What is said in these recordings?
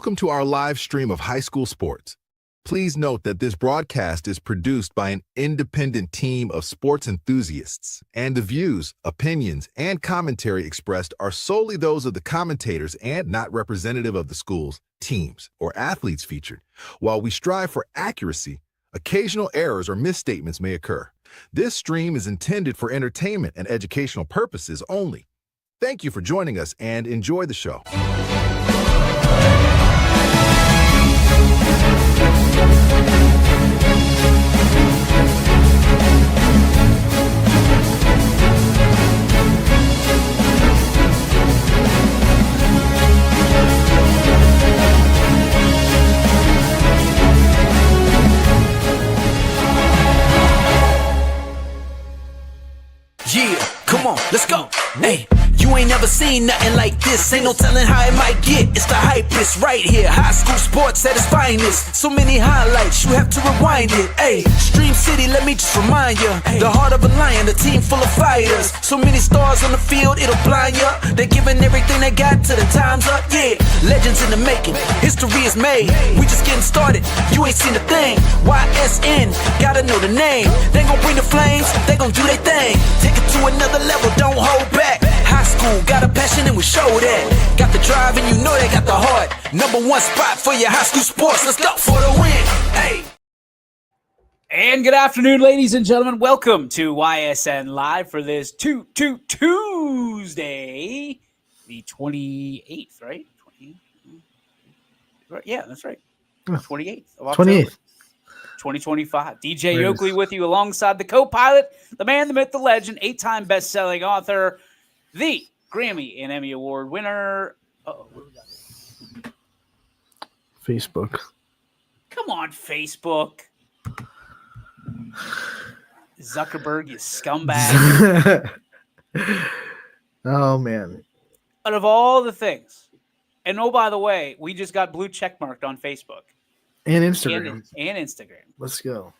Welcome to our live stream of high school sports. Please note that this broadcast is produced by an independent team of sports enthusiasts, and the views, opinions, and commentary expressed are solely those of the commentators and not representative of the schools, teams, or athletes featured. While we strive for accuracy, occasional errors or misstatements may occur. This stream is intended for entertainment and educational purposes only. Thank you for joining us and enjoy the show. Yeah, come on, let's go. Hey, you ain't never seen nothing like this. Ain't no telling how it might get. It's the hypest right here. High school sports at its finest. So many highlights, you have to rewind it. Hey, Stream City, let me just remind you. The heart of a lion, a team full of fighters. So many stars on the field, it'll blind you. They're giving everything they got till the time's up. Yeah, legends in the making. History is made. We just getting started. You ain't seen a thing. YSN, gotta know the name. They gon' bring the flames. They gon' do their thing. Take it to another level, don't hold back. High school, got a passion and we show that. Got the drive and you know they got the heart. Number one spot for your high school sports. Let's go for the win. Hey. And good afternoon, ladies and gentlemen. Welcome to YSN Live for this Tuesday, the 28th, right? 28th? Yeah, that's right. 28th of October. 28th. 2025. DJ Oakley with you alongside the co-pilot, the man, the myth, the legend, 8-time best-selling author, the Grammy and Emmy Award winner. Oh, what do we got? Facebook. Come on, Facebook. Zuckerberg, you scumbag. Oh, man. Out of all the things, and oh, by the way, we just got blue checkmarked on Facebook. And Instagram. And Instagram. Let's go.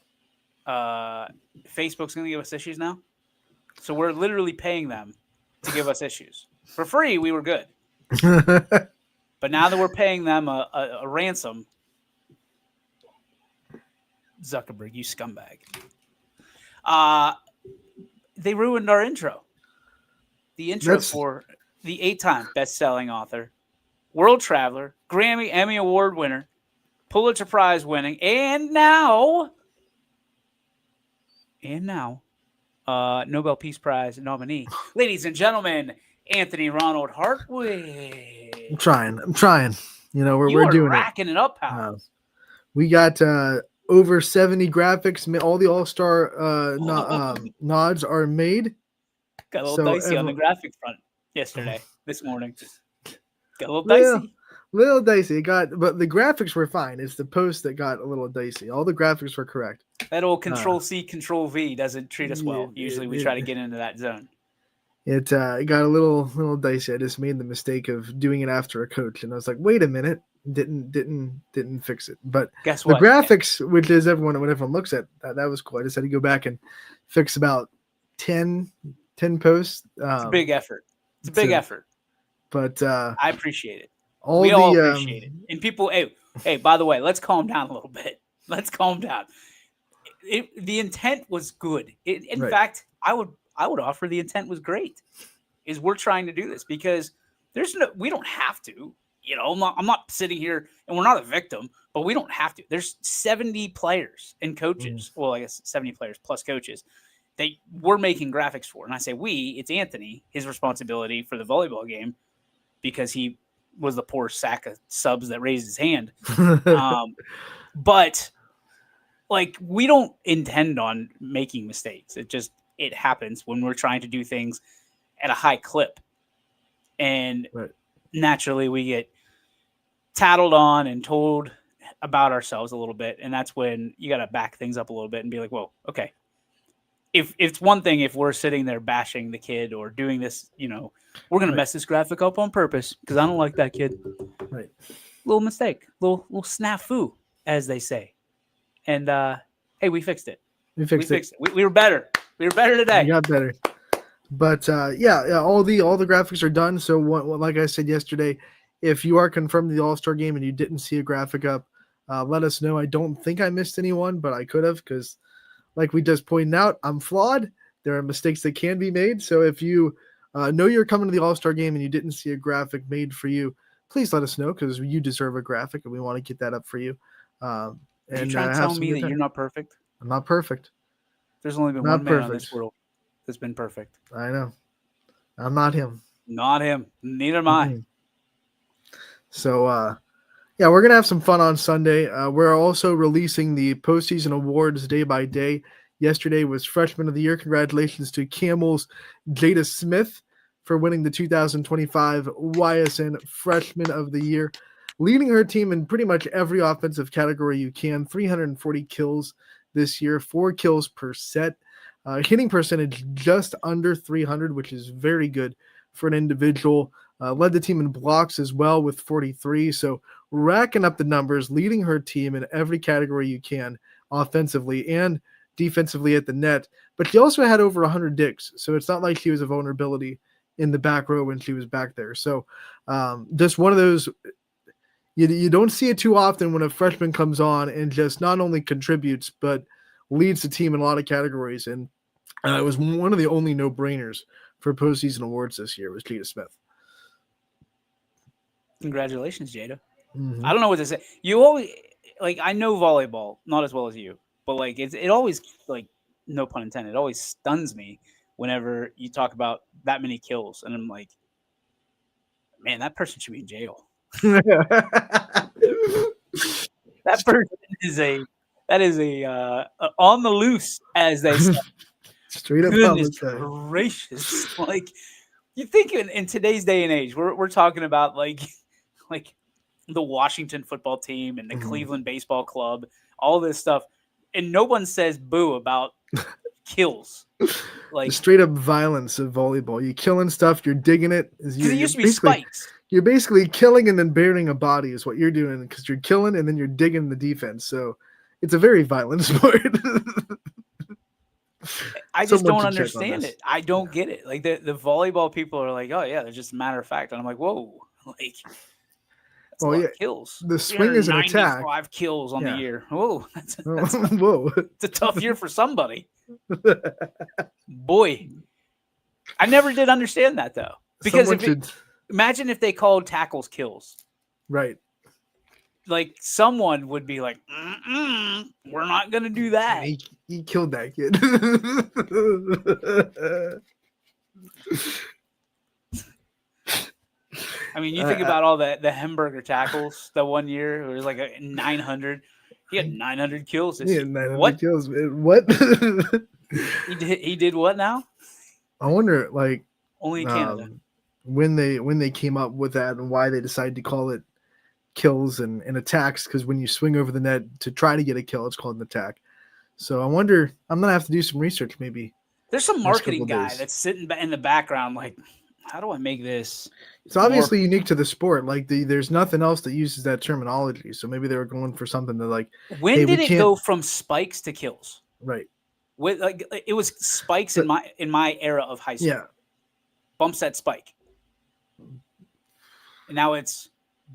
Facebook's going to give us issues now. So we're literally paying them to give us issues. For free, we were good. But now that we're paying them a ransom, Zuckerberg, you scumbag. They ruined our intro. The intro for the 8-time best-selling author, world traveler, Grammy, Emmy Award winner, Pulitzer Prize winning, and now Nobel Peace Prize nominee. Ladies and gentlemen, Anthony Ronald Hartwig. I'm trying. You know, we're doing racking it up, pal. We got over 70 graphics. All the All-Star nods are made. Got a little dicey on the graphic front this morning. Got a little dicey. Little dicey. But the graphics were fine. It's the post that got a little dicey. All the graphics were correct. That old Control-C, Control-V doesn't treat us well. Usually we try to get into that zone. It got a little dicey. I just made the mistake of doing it after a coach, and I was like, "Wait a minute!" Didn't fix it. But guess what? The graphics, which is when everyone looks at that was cool. I just had to go back and fix about 10 posts. It's a big effort. It's a big effort. But I appreciate it. We all appreciate it. And people, hey, by the way, let's calm down a little bit. Let's calm down. The intent was good. In fact, I would offer the intent was great. Is we're trying to do this because we don't have to. You know, I'm not sitting here and we're not a victim, but we don't have to. There's 70 players and coaches. Well, I guess 70 players plus coaches that we're making graphics for. And I say it's Anthony, his responsibility for the volleyball game because he was the poor sack of subs that raised his hand. But like, we don't intend on making mistakes. It happens when we're trying to do things at a high clip. And naturally we get tattled on and told about ourselves a little bit. And that's when you got to back things up a little bit and be like, whoa, okay. If it's one thing, if we're sitting there bashing the kid or doing this, you know, we're going to mess this graphic up on purpose because I don't like that kid. Right. Little mistake, little snafu, as they say. And, hey, we fixed it. We fixed it. We were better. We were better today. We got better. But, all the graphics are done. So like I said yesterday, if you are confirmed to the All-Star game and you didn't see a graphic up, let us know. I don't think I missed anyone, but I could have, because like we just pointed out, I'm flawed. There are mistakes that can be made. So if you know you're coming to the All-Star game and you didn't see a graphic made for you, please let us know, because you deserve a graphic and we want to get that up for you. Are you trying to tell me that you're not perfect? I'm not perfect. There's only been one man on this world that's been perfect. I know. I'm not him. Not him. Neither am I. So, yeah, we're going to have some fun on Sunday. We're also releasing the postseason awards day by day. Yesterday was Freshman of the Year. Congratulations to Camel's Jada Smith for winning the 2025 YSN Freshman of the Year, leading her team in pretty much every offensive category you can. 340 kills this year, 4 kills per set. Hitting percentage just under 300, which is very good for an individual. Led the team in blocks as well with 43. So racking up the numbers, leading her team in every category you can, offensively and defensively at the net. But she also had over 100 digs. So it's not like she was a vulnerability in the back row when she was back there. So just one of those, you don't see it too often when a freshman comes on and just not only contributes, but leads the team in a lot of categories. And it was one of the only no-brainers for postseason awards this year was Jada Smith. Congratulations, Jada. Mm-hmm. I don't know what to say. You always, like, I know volleyball, not as well as you, but like it always, like, no pun intended, it always stuns me whenever you talk about that many kills. And I'm like, man, that person should be in jail. That person is on the loose, as they say. Straight up. Goodness gracious. Like, you think in today's day and age, we're talking about like the Washington football team and the Cleveland baseball club, all this stuff, and no one says boo about kills. Like the straight up violence of volleyball. You killing stuff, you're digging it. It used to be spikes. You're basically killing and then burying a body is what you're doing, because you're killing and then you're digging the defense. So it's a very violent sport. I just don't understand it. I don't get it. Like the volleyball people are like, oh yeah, they're just a matter of fact. And I'm like, whoa, like that's a lot of kills. The swing is an attack. 5 kills on the year. Whoa, that's whoa. It's a tough year for somebody. Boy, I never did understand that though. Because imagine if they called tackles kills. Right. Like someone would be like, we're not going to do that. He killed that kid. I mean, you think about all the Hemberger tackles the one year. It was like 900. He had 900 kills this year. 900 kills. What? He did what now? I wonder, like, only in Canada. When they came up with that and why they decided to call it kills and attacks, because when you swing over the net to try to get a kill, it's called an attack. So I wonder, I'm gonna have to do some research maybe. There's some marketing guy that's sitting in the background like, how do I make this? It's obviously unique to the sport. Like there's nothing else that uses that terminology. So maybe they were going for something that like. When did it go from spikes to kills? Right. With like it was spikes in my era of high school. Yeah. Bump set spike. And now it's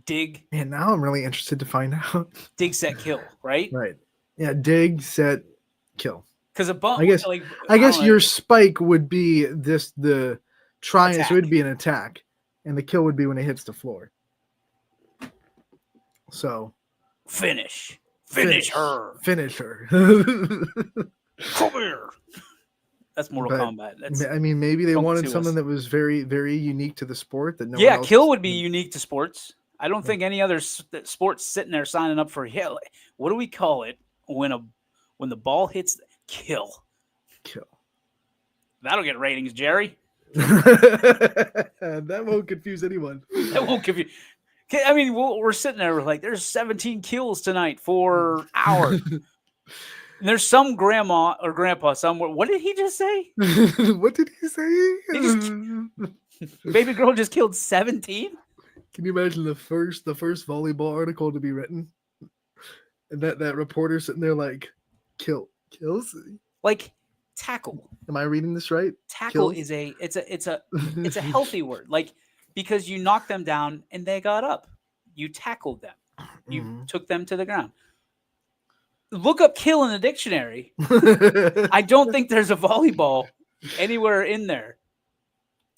dig. And now I'm really interested to find out. Dig, set, kill, right? Right. Yeah, dig, set, kill. Because a bump, I guess your spike would be the try, so it would be an attack, and the kill would be when it hits the floor. So finish her. Come here. That's Mortal Kombat. I mean, maybe they wanted something that was very, very unique to the sport. That kill would be unique to sports. I don't think any other sports sitting there signing up for what do we call it when the ball hits kill? That'll get ratings, Jerry. That won't confuse anyone. That won't confuse. I mean, we're sitting there like there's 17 kills tonight for hours. And there's some grandma or grandpa somewhere. What did he just say? What did he say? Baby girl just killed 17? Can you imagine the first volleyball article to be written? And that reporter sitting there like, kills? Like tackle. Am I reading this right? Tackle is it's a healthy word. Like because you knocked them down and they got up. You tackled them. You took them to the ground. Look up kill in the dictionary. I don't think there's a volleyball anywhere in there.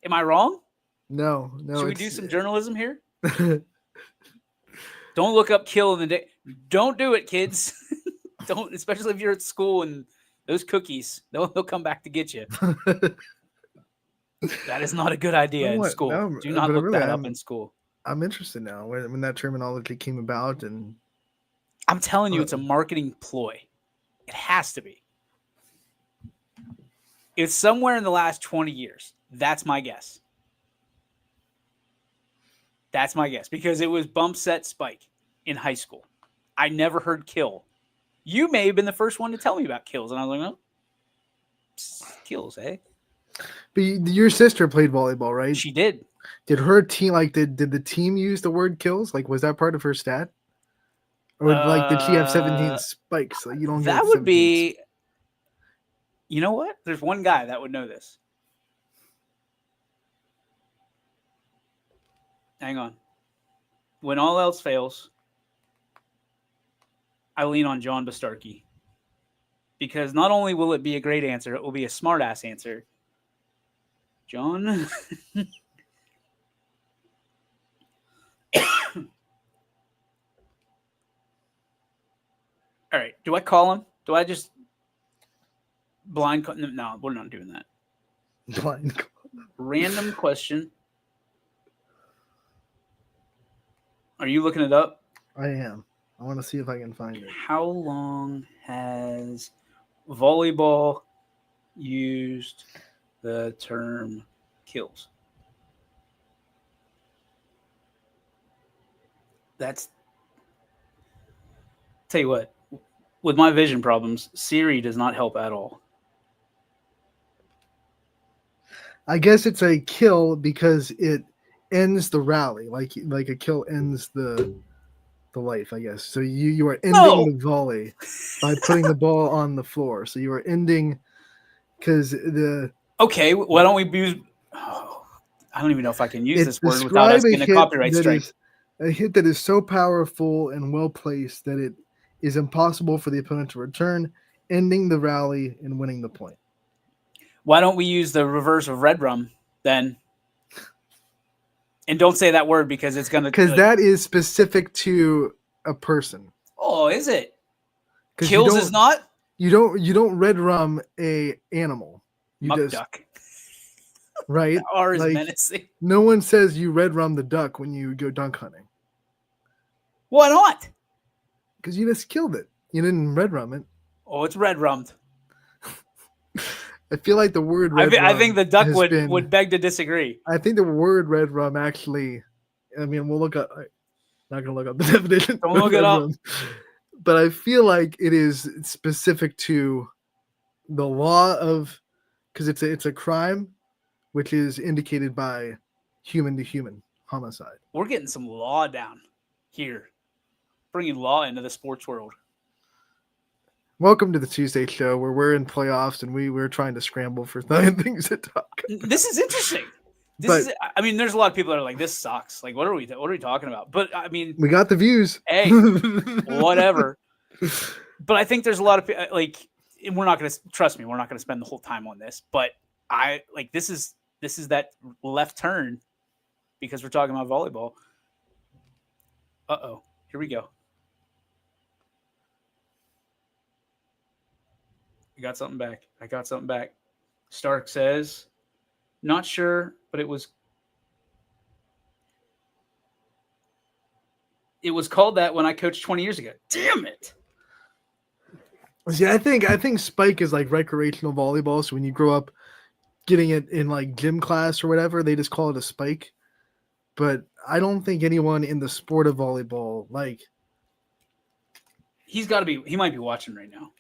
Am I wrong? No. Should we do some journalism here? Don't look up kill in the Don't do it, kids. Don't, especially if you're at school and those cookies, they'll come back to get you. That is not a good idea in school. No, do not look that up in school. I'm interested now when that terminology came about, and I'm telling you, it's a marketing ploy. It has to be. It's somewhere in the last 20 years. That's my guess. That's my guess, because it was bump, set, spike in high school. I never heard kill. You may have been the first one to tell me about kills, and I was like, oh, kills, eh? But your sister played volleyball, right? She did. Did her team, like, did the team use the word kills? Like, was that part of her stat? Or like, did she have 17 spikes? Like, you don't. That would be. You know what? There's one guy that would know this. Hang on. When all else fails, I lean on John Bastarkey. Because not only will it be a great answer, it will be a smart-ass answer. John? All right. Do I call him? Do I just blind call? No, we're not doing that. Blind call. Random question. Are you looking it up? I am. I want to see if I can find it. How long has volleyball used the term kills? That's. Tell you what, with my vision problems, Siri does not help at all. I guess it's a kill because it ends the rally, like a kill ends the life, I guess. So you are ending the volley by putting the ball on the floor. So you are ending because the. Okay, why don't we use? Oh, I don't even know if I can use this word without us getting a copyright strike. A hit that is so powerful and well placed that it is impossible for the opponent to return, ending the rally and winning the point. Why don't we use the reverse of red rum then? And don't say that word because it's going to... Because that is specific to a person. Oh, is it? Kills is not? You don't red rum a animal. You Muck just... duck. Right? R is menacing. No one says you red rum the duck when you go dunk hunting. Why not? Because you just killed it. You didn't red rum it. Oh, it's red rummed. I feel like the word red rum I think the duck would beg to disagree. I think the word red rum actually, I mean, we'll look up, I'm not going to look up the definition. Don't look it up. Rum, but I feel like it is specific to the law of, because it's a crime, which is indicated by human to human homicide. We're getting some law down here. Bringing law into the sports world. Welcome to the Tuesday show where we're in playoffs and we're trying to scramble for things to talk about. This is interesting. I mean, there's a lot of people that are like, this sucks. Like, what are we talking about? But I mean, we got the views. Hey, whatever. But I think there's a lot of like, and we're not going to, trust me, we're not going to spend the whole time on this, but I like, this is that left turn because we're talking about volleyball. Uh-oh, here we go. I got something back. Stark says, not sure, but it was called that when I coached 20 years ago. Damn it. See, I think spike is like recreational volleyball. So when you grow up getting it in like gym class or whatever, they just call it a spike. But I don't think anyone in the sport of volleyball, like, he might be watching right now.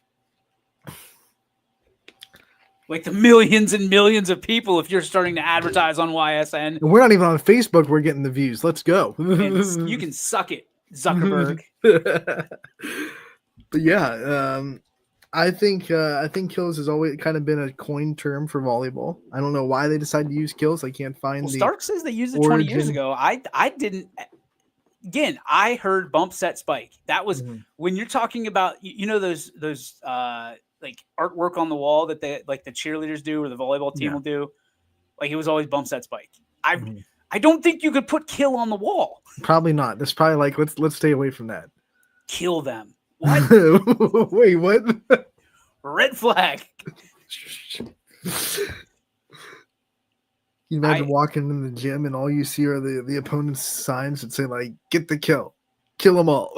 Like the millions and millions of people, if you're starting to advertise on YSN. And we're not even on Facebook. We're getting the views. Let's go. You can suck it, Zuckerberg. But yeah, I think kills has always kind of been a coined term for volleyball. I don't know why they decided to use kills. I can't find Well, the Stark says they used it 20 years origin. ago. I didn't. Again, I heard bump set spike. That was when you're talking about those like artwork on the wall that they like the cheerleaders do or the volleyball team will do. Like it was always bump set spike. I don't think you could put kill on the wall. Probably not. That's probably like let's stay away from that. Kill them. What? Wait, what? Red flag. You imagine walking in the gym and all you see are the opponent's signs that say like "Get the kill them all."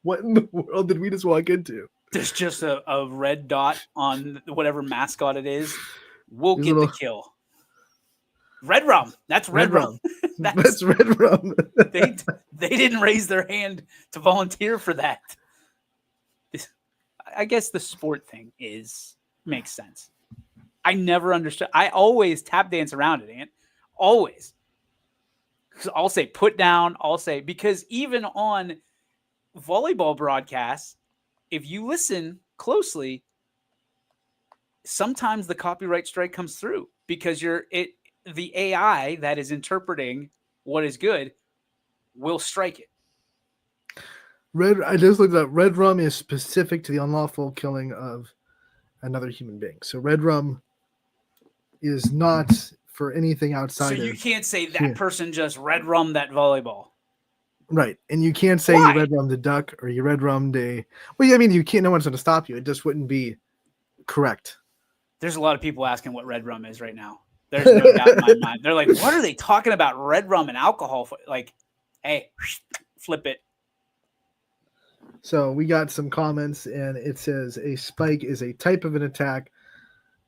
What in the world did we just walk into? There's just a red dot on whatever mascot it is. We'll get the kill. Red rum. That's red rum. That's red rum. they didn't raise their hand to volunteer for that. I guess the sport thing makes sense. I never understood. I always tap dance around it, Ant. Always. I'll say put down. I'll say because even on volleyball broadcasts, if you listen closely, sometimes the copyright strike comes through because the AI that is interpreting what is good will strike it. I just looked up. Red rum is specific to the unlawful killing of another human being. So red rum is not for anything outside. So you can't say that person just red rum that volleyball. Right. And you can't say you red rummed a duck or you red rummed a. Well, I mean, you can't. No one's going to stop you. It just wouldn't be correct. There's a lot of people asking what red rum is right now. There's no doubt in my mind. They're like, what are they talking about? Red rum and alcohol? Like, hey, flip it. So we got some comments, and it says a spike is a type of an attack,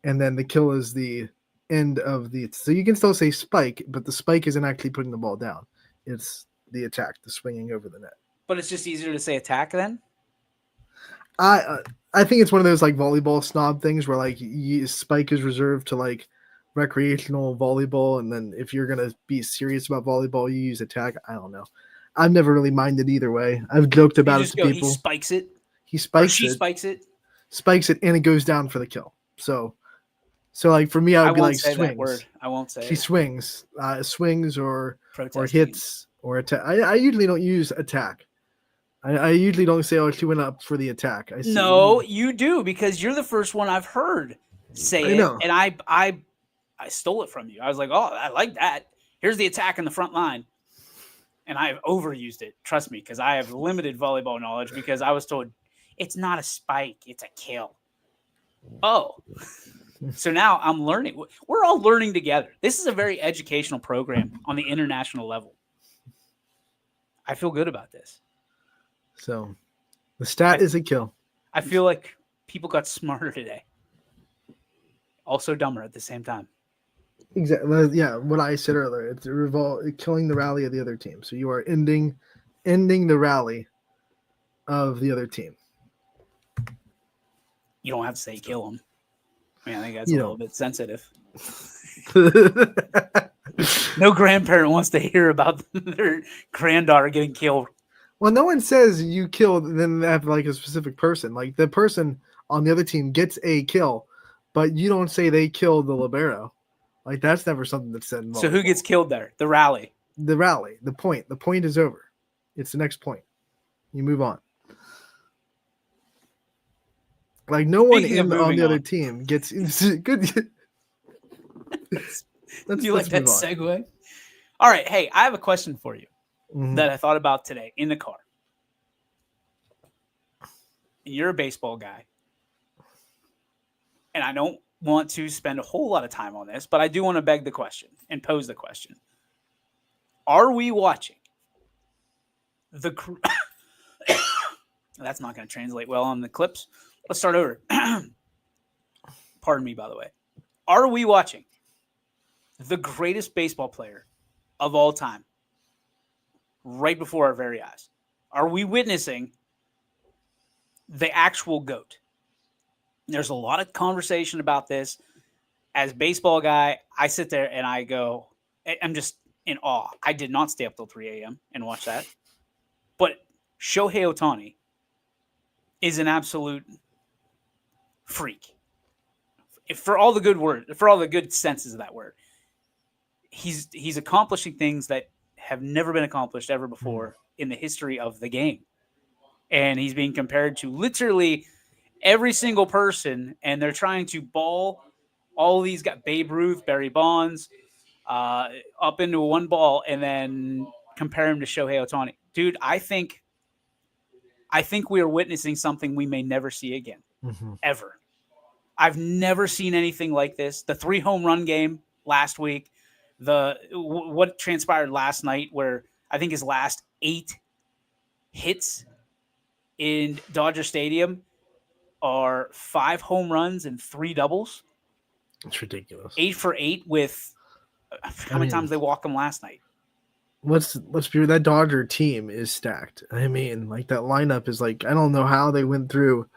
and then the kill is the end of the. So you can still say spike, but the spike isn't actually putting the ball down. It's the attack, the swinging over the net. But it's just easier to say attack then? I think it's one of those like volleyball snob things where like spike is reserved to like recreational volleyball, and then if you're gonna be serious about volleyball, you use attack. I don't know. I've never really minded either way. I've joked about it to people. He spikes it. He spikes she it. Spikes it, and it goes down for the kill. So like for me, I would be like swings. That word. I won't say. She swings, swings or hits or attack. I usually don't use attack. I usually don't say, "Oh, she went up for the attack." No, you do because you're the first one I've heard say it, and I stole it from you. I was like, "Oh, I like that." Here's the attack in the front line. And I've overused it. Trust me, because I have limited volleyball knowledge because I was told it's not a spike, it's a kill. Oh. So now I'm learning. We're all learning together. This is a very educational program on the international level. I feel good about this. So the stat is a kill. I feel like people got smarter today. Also dumber at the same time. Exactly. Yeah, what I said earlier. It's killing the rally of the other team. So you are ending the rally of the other team. You don't have to say kill them. I mean, I think that's a little bit sensitive. No grandparent wants to hear about their granddaughter getting killed. Well, no one says you killed, then they have like a specific person. Like the person on the other team gets a kill, but you don't say they killed the libero. Like that's never something that's said. So who gets killed there? The rally. The rally. The point. The point is over. It's the next point. You move on. Like no one on the other team gets good. Do you like that segue? All right. Hey, I have a question for you that I thought about today in the car. You're a baseball guy. And I don't want to spend a whole lot of time on this, but I do want to beg the question and pose the question. Are we watching that's not going to translate well on the clips. Let's start over. Pardon me, by the way. Are we watching the greatest baseball player of all time right before our very eyes? Are we witnessing the actual GOAT? There's a lot of conversation about this. As a baseball guy, I sit there and I go, I'm just in awe. I did not stay up till 3 a.m. and watch that. But Shohei Ohtani is an absolute freak. For all the good senses of that word. He's accomplishing things that have never been accomplished ever before in the history of the game. And he's being compared to literally every single person, and they're trying to ball all these guys, Babe Ruth, Barry Bonds, up into one ball and then compare him to Shohei Ohtani. Dude, I think we are witnessing something we may never see again, ever. I've never seen anything like this. The 3 home run game last week, what transpired last night, where I think his last 8 hits in Dodger Stadium are 5 home runs and 3 doubles. It's ridiculous. 8 for 8 with how many times they walked him last night? Let's be, that Dodger team is stacked. I mean, like, that lineup is like, I don't know how they went through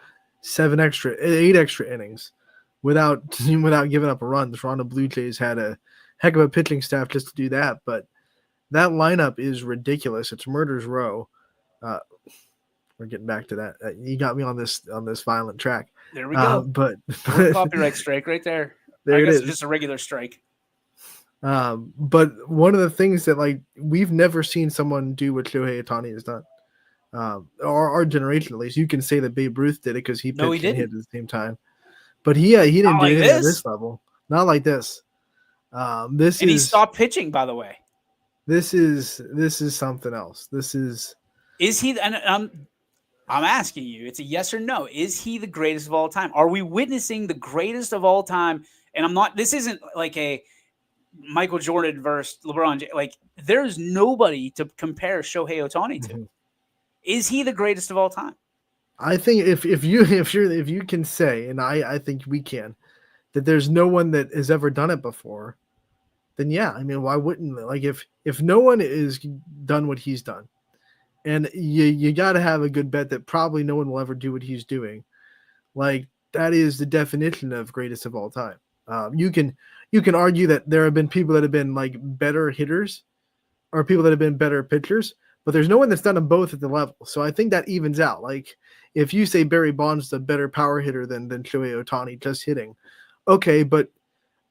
8 extra innings without giving up a run. The Toronto Blue Jays had a heck of a pitching staff just to do that, but that lineup is ridiculous. It's murder's row. We're getting back to that. You got me on this violent track. There we go. But copyright strike right there. There I guess it is. It's just a regular strike. But one of the things that, like, we've never seen someone do what Shohei Ohtani has done. Our generation, at least. You can say that Babe Ruth did it because he pitched and hit at the same time. But he didn't do it at this level. Not like this. He stopped pitching, by the way. This is something else. Is he? And I'm asking you. It's a yes or no. Is he the greatest of all time? Are we witnessing the greatest of all time? And I'm not. This isn't like a Michael Jordan versus LeBron. Like, there's nobody to compare Shohei Ohtani to. Mm-hmm. Is he the greatest of all time? I think if you can say, and I think we can, that there's no one that has ever done it before, then yeah. I mean, why wouldn't, like, if no one is done what he's done, and you got to have a good bet that probably no one will ever do what he's doing, like, that is the definition of greatest of all time. You can argue that there have been people that have been, like, better hitters, or people that have been better pitchers, but there's no one that's done them both at the level. So I think that evens out. Like, if you say Barry Bonds is a better power hitter than Shohei Ohtani just hitting, okay, but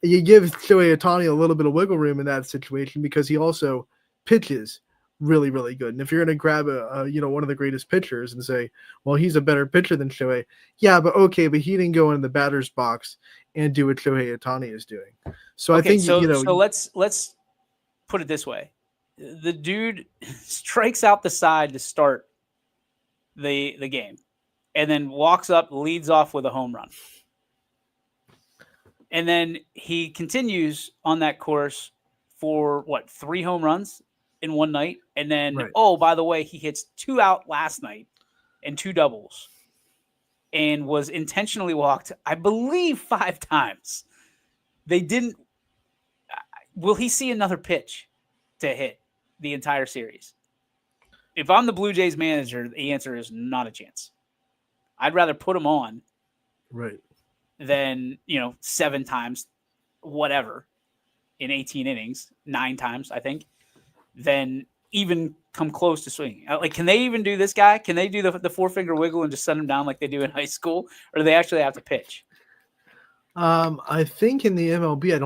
you give Shohei Ohtani a little bit of wiggle room in that situation because he also pitches really, really good. And if you're going to grab one of the greatest pitchers and say, well, he's a better pitcher than Shohei, yeah, but he didn't go in the batter's box and do what Shohei Ohtani is doing. So okay, I think so let's put it this way: the dude strikes out the side to start the game, and then walks up, leads off with a home run. And then he continues on that course for 3 home runs in one night. And then, Oh, by the way, he hits 2 out last night and 2 doubles and was intentionally walked, I believe, 5 times. They didn't. Will he see another pitch to hit the entire series? If I'm the Blue Jays manager, the answer is not a chance. I'd rather put him on. Right. Than 7 times, whatever, in 18 innings, 9 times, I think, than even come close to swinging. Like, can they even do this guy? Can they do the 4-finger wiggle and just send him down like they do in high school, or do they actually have to pitch? I think in the MLB, I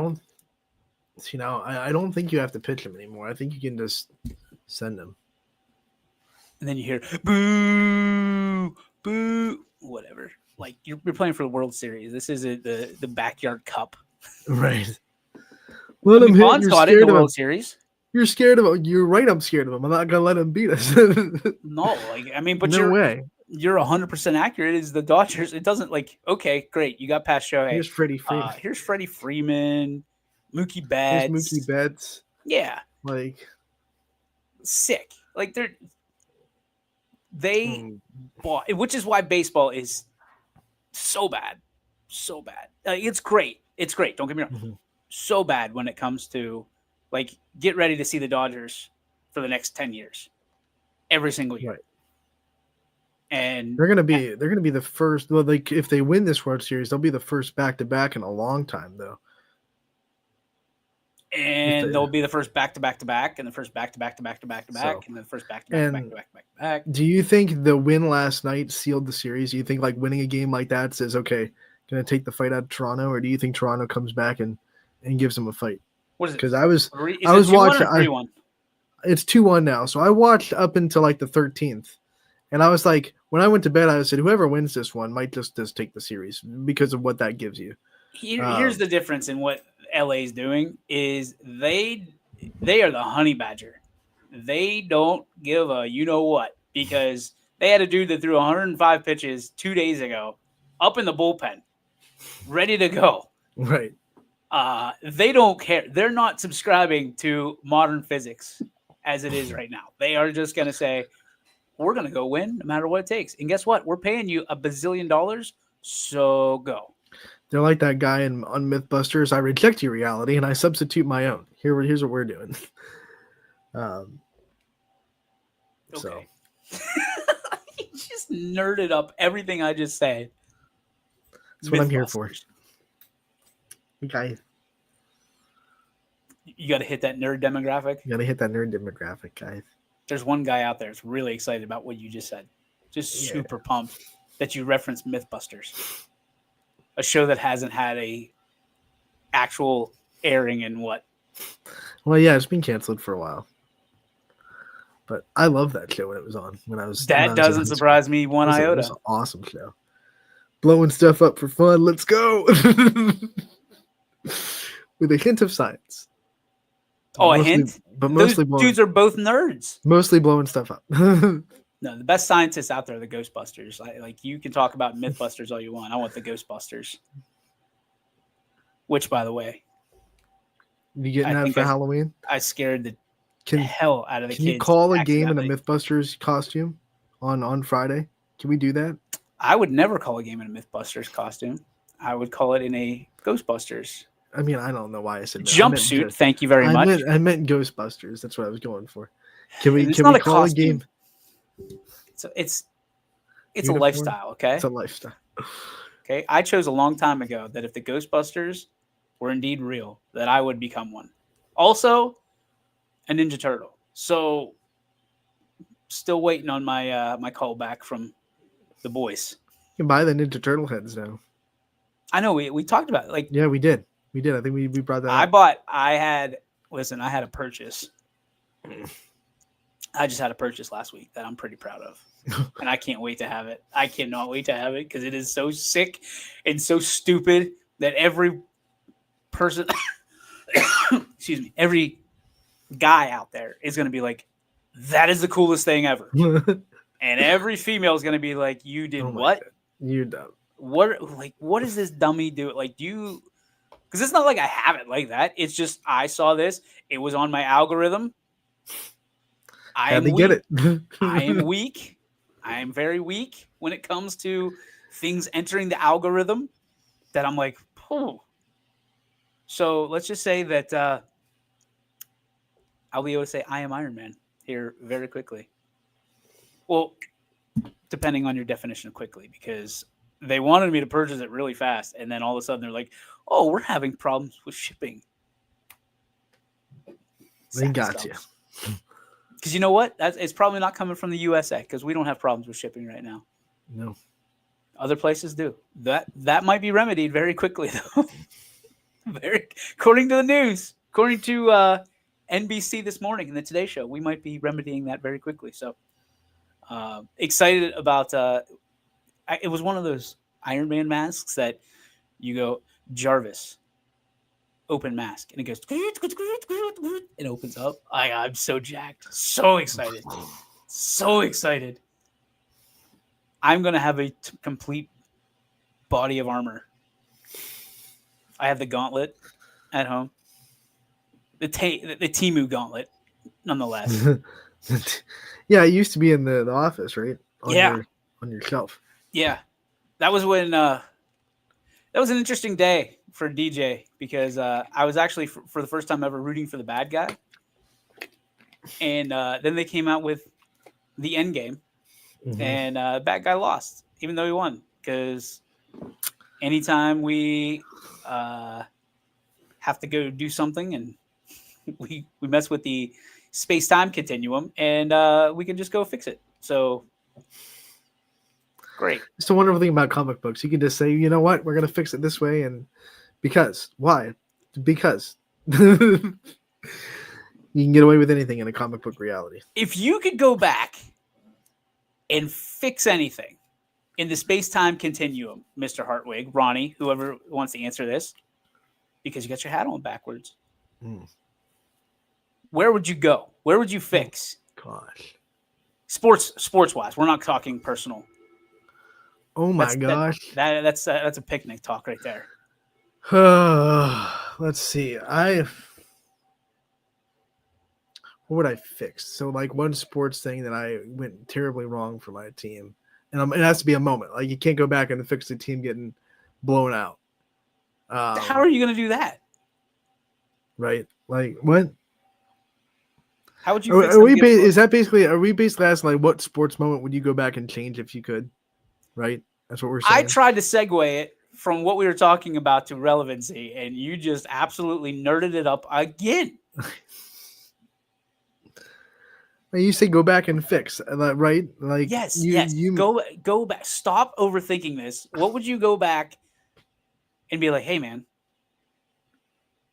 don't think you have to pitch him anymore. I think you can just send him. And then you hear boo, boo, whatever. Like, you're playing for the World Series. This isn't the backyard cup. Right. Let him hit. Bonds got in the World Series. You're scared of him. You're right. I'm scared of him. I'm not going to let him beat us. No, but no way. You're 100% accurate. Is the Dodgers. It doesn't, okay, great. You got past Shohei. Here's Freddie Freeman. Here's Freddie Freeman. Mookie Betts. Here's Mookie Betts. Yeah. Sick. Like, they bought, which is why baseball is so bad. It's great. Don't get me wrong. Mm-hmm. So bad when it comes to, get ready to see the Dodgers for the next 10 years, every single year. Right. And they're gonna be the first. Well, if they win this World Series, they'll be the first back-to-back in a long time, though. And they'll be the first back-to-back-to-back, and the first back-to-back-to-back-to-back-to-back, and the first back-to-back-to-back-to-back. back. Do you think the win last night sealed the series? Do you think like winning a game like that says, okay, gonna take the fight out of Toronto, or do you think Toronto comes back and gives them a fight? What is it? Because I was Is it 2-1 watching. or 3-1? It's 2-1 now. So I watched up until like the 13th, and I was like, when I went to bed, I said, whoever wins this one might just take the series because of what that gives you. Here's the difference in what LA's doing is they are the honey badger. They don't give a you know what, because they had a dude that threw 105 pitches 2 days ago up in the bullpen, ready to go. Right. They don't care. They're not subscribing to modern physics as it is right now. They are just going to say, we're going to go win no matter what it takes. And guess what? We're paying you $1 billion, so go. They're like that guy on Mythbusters. I reject your reality and I substitute my own. Here's what we're doing. Okay. So You just nerded up everything I just said. that's what I'm here for. Mythbusters. Okay. You got to hit that nerd demographic. You gotta hit that nerd demographic, guys. There's one guy out there that's really excited about what you just said. Just Yeah. super pumped that you referenced Mythbusters, a show that hasn't had a actual airing in what? Well, yeah, it's been canceled for a while. But I love that show when it was on. That doesn't surprise me one It iota. was an awesome show. Blowing stuff up for fun. Let's go. With a hint of science. Oh, a Mostly- hint? But Those mostly blowing, dudes are both nerds. mostly blowing stuff up. No, the best scientists out there are the Ghostbusters. Like you can talk about Mythbusters all you want. I want the Ghostbusters. Which, by the way, You getting I that think for Halloween? I scared the Can hell out of the Can kids. you call a game in a accidentally. Mythbusters costume on Friday? Can we do that? I would never call a game in a Mythbusters costume. I would call it in a Ghostbusters I mean, I don't know why I said that. I meant jumpsuit. Ghost- Thank you very much. I meant Ghostbusters. That's what I was going for. Can we It's can not we a call a costume. game? So it's a Uniform? lifestyle. Okay. It's a lifestyle. Okay. I chose a long time ago that if the Ghostbusters were indeed real, that I would become one. Also, a Ninja Turtle. So, still waiting on my my call back from the boys. You can buy the Ninja Turtle heads now. I know we talked about it. Like Yeah, we did. We did. I think we brought that up. I had a purchase. I just had a purchase last week that I'm pretty proud of. And I can't wait to have it. I cannot wait to have it because it is so sick and so stupid that every person, excuse me, every guy out there is going to be like, that is the coolest thing ever. And every female is going to be like, you did Oh my what? God. You're dumb. What does this dummy do? Like, do you, because it's not like I have it like that. It's just, I saw this. It was on my algorithm. I Had am to get weak. it. I am weak. I am very weak when it comes to things entering the algorithm that I'm like, oh. So let's just say that I'll be able to say I am Iron Man here very quickly. Well, depending on your definition of quickly, because they wanted me to purchase it really fast. And then all of a sudden they're like, oh, we're having problems with shipping. They got you. Because you know what? It's probably not coming from the USA because we don't have problems with shipping right now. No. Other places do. That might be remedied very quickly, though. According to the news, according to NBC this morning in the Today Show, we might be remedying that very quickly. So excited about. It was one of those Iron Man masks that you go Jarvis, open mask, and it goes. It opens up. I'm so jacked, so excited, so excited. I'm gonna have a complete body of armor. I have the gauntlet at home. The Temu gauntlet, nonetheless. Yeah, it used to be in the office, right? On Yeah. on your shelf. Yeah, that was when that was an interesting day for DJ because I was actually for the first time ever rooting for the bad guy, and then they came out with the end game, and bad guy lost even though he won because anytime we have to go do something and we mess with the space-time continuum and we can just go fix it So great. It's the wonderful thing about comic books. You can just say, you know what, we're gonna fix it this way, and because why? Because you can get away with anything in a comic book reality. If you could go back and fix anything in the space-time continuum, Mr. Hartwig, Ronnie, whoever wants to answer this, because you got your hat on backwards. Where would you go? Where would you fix? Gosh. Sports-wise. We're not talking personal. Oh my gosh. That's a picnic talk right there. Let's see. What would I fix? So like one sports thing that I went terribly wrong for my team. And it has to be a moment. Like you can't go back and fix the team getting blown out. How are you going to do that? Right? Like what? How would you? Are we basically asking like what sports moment would you go back and change if you could? Right? That's what we're saying. I tried to segue it from what we were talking about to relevancy, and you just absolutely nerded it up again. You say go back and fix, right? Like yes. Go back. Stop overthinking this. What would you go back and be like, hey man,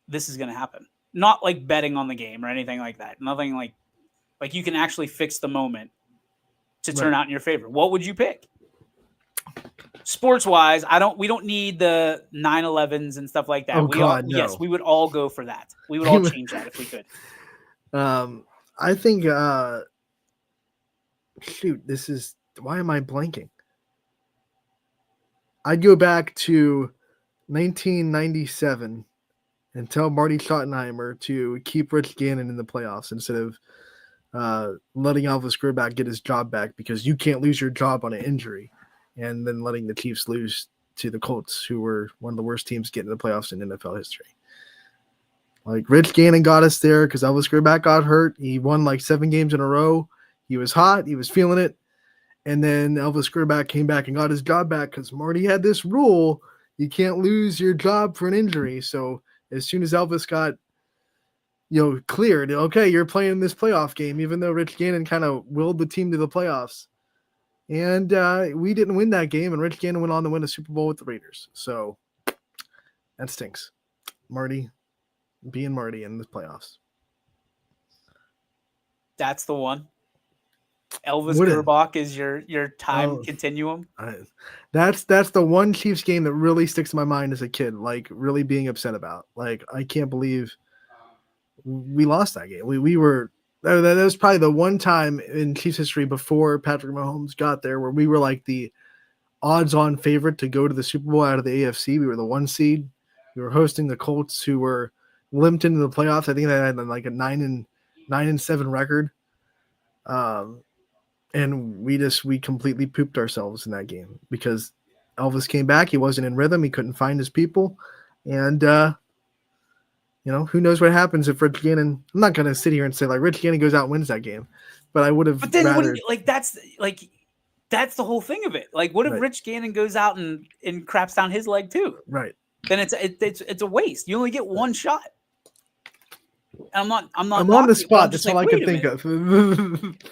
this is gonna happen? Not like betting on the game or anything like that. Nothing like you can actually fix the moment to turn out in your favor. What would you pick? Sports wise, we don't need the 9/11s and stuff like that. No. Yes, we would all go for that. We would all change that if we could. I think why am I blanking? I'd go back to 1997 and tell Marty Schottenheimer to keep Rich Gannon in the playoffs instead of letting Elvis Grbac get his job back, because you can't lose your job on an injury, and then letting the Chiefs lose to the Colts, who were one of the worst teams getting to the playoffs in NFL history. Like Rich Gannon got us there because Elvis Grbac got hurt. He won like 7 games in a row. He was hot. He was feeling it. And then Elvis Grbac came back and got his job back because Marty had this rule: you can't lose your job for an injury. So as soon as Elvis got, cleared, okay, you're playing this playoff game, even though Rich Gannon kind of willed the team to the playoffs. And we didn't win that game, and Rich Gannon went on to win a Super Bowl with the Raiders. So that stinks. Marty, being Marty in the playoffs. That's the one. Elvis Grbac is your time continuum. That's the one Chiefs game that really sticks to my mind as a kid, like really being upset about. Like, I can't believe we lost that game. That was probably the one time in Chiefs history before Patrick Mahomes got there where we were like the odds-on favorite to go to the Super Bowl out of the AFC. We were the 1 seed. We were hosting the Colts, who were limped into the playoffs. I think they had like a 9-7 record. And we completely pooped ourselves in that game because Elvis came back. He wasn't in rhythm. He couldn't find his people. And, who knows what happens if Rich Gannon, I'm not going to sit here and say like Rich Gannon goes out and wins that game, but I would have. But then that's the whole thing of it. Like, what if Rich Gannon goes out and craps down his leg too? Right. Then it's a waste. You only get one shot. And I'm on the spot. That's all I can think of.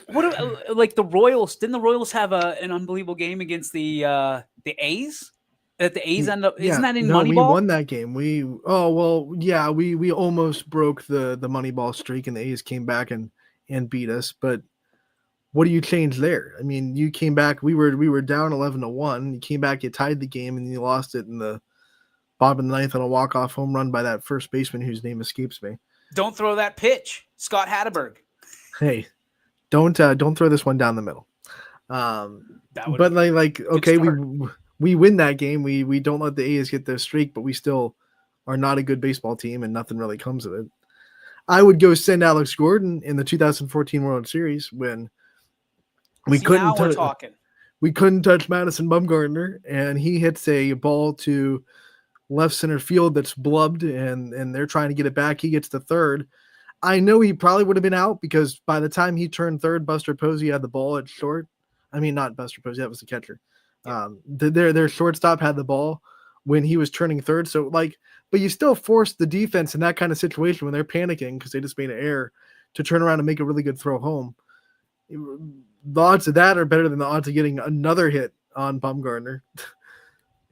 What like the Royals? Didn't the Royals have an unbelievable game against the A's? That the A's end up isn't that in Moneyball? We won that game. We almost broke the Moneyball streak, and the A's came back and beat us. But what do you change there? I mean, you came back. We were down 11-1. You came back. You tied the game, and you lost it in the bottom of the ninth on a walk-off home run by that first baseman whose name escapes me. Don't throw that pitch, Scott Hatteberg. Hey, don't throw this one down the middle. But okay, we win that game. We don't let the A's get their streak, but we still are not a good baseball team, and nothing really comes of it. I would go send Alex Gordon in the 2014 World Series when we couldn't touch Madison Bumgarner, and he hits a ball to left center field that's blubbed, and they're trying to get it back. He gets to third. I know he probably would have been out because by the time he turned third, Buster Posey had the ball at short. I mean, not Buster Posey, that was the catcher. Their shortstop had the ball when he was turning third. So but you still force the defense in that kind of situation when they're panicking because they just made an error to turn around and make a really good throw home. the odds of that are better than the odds of getting another hit on Bumgarner,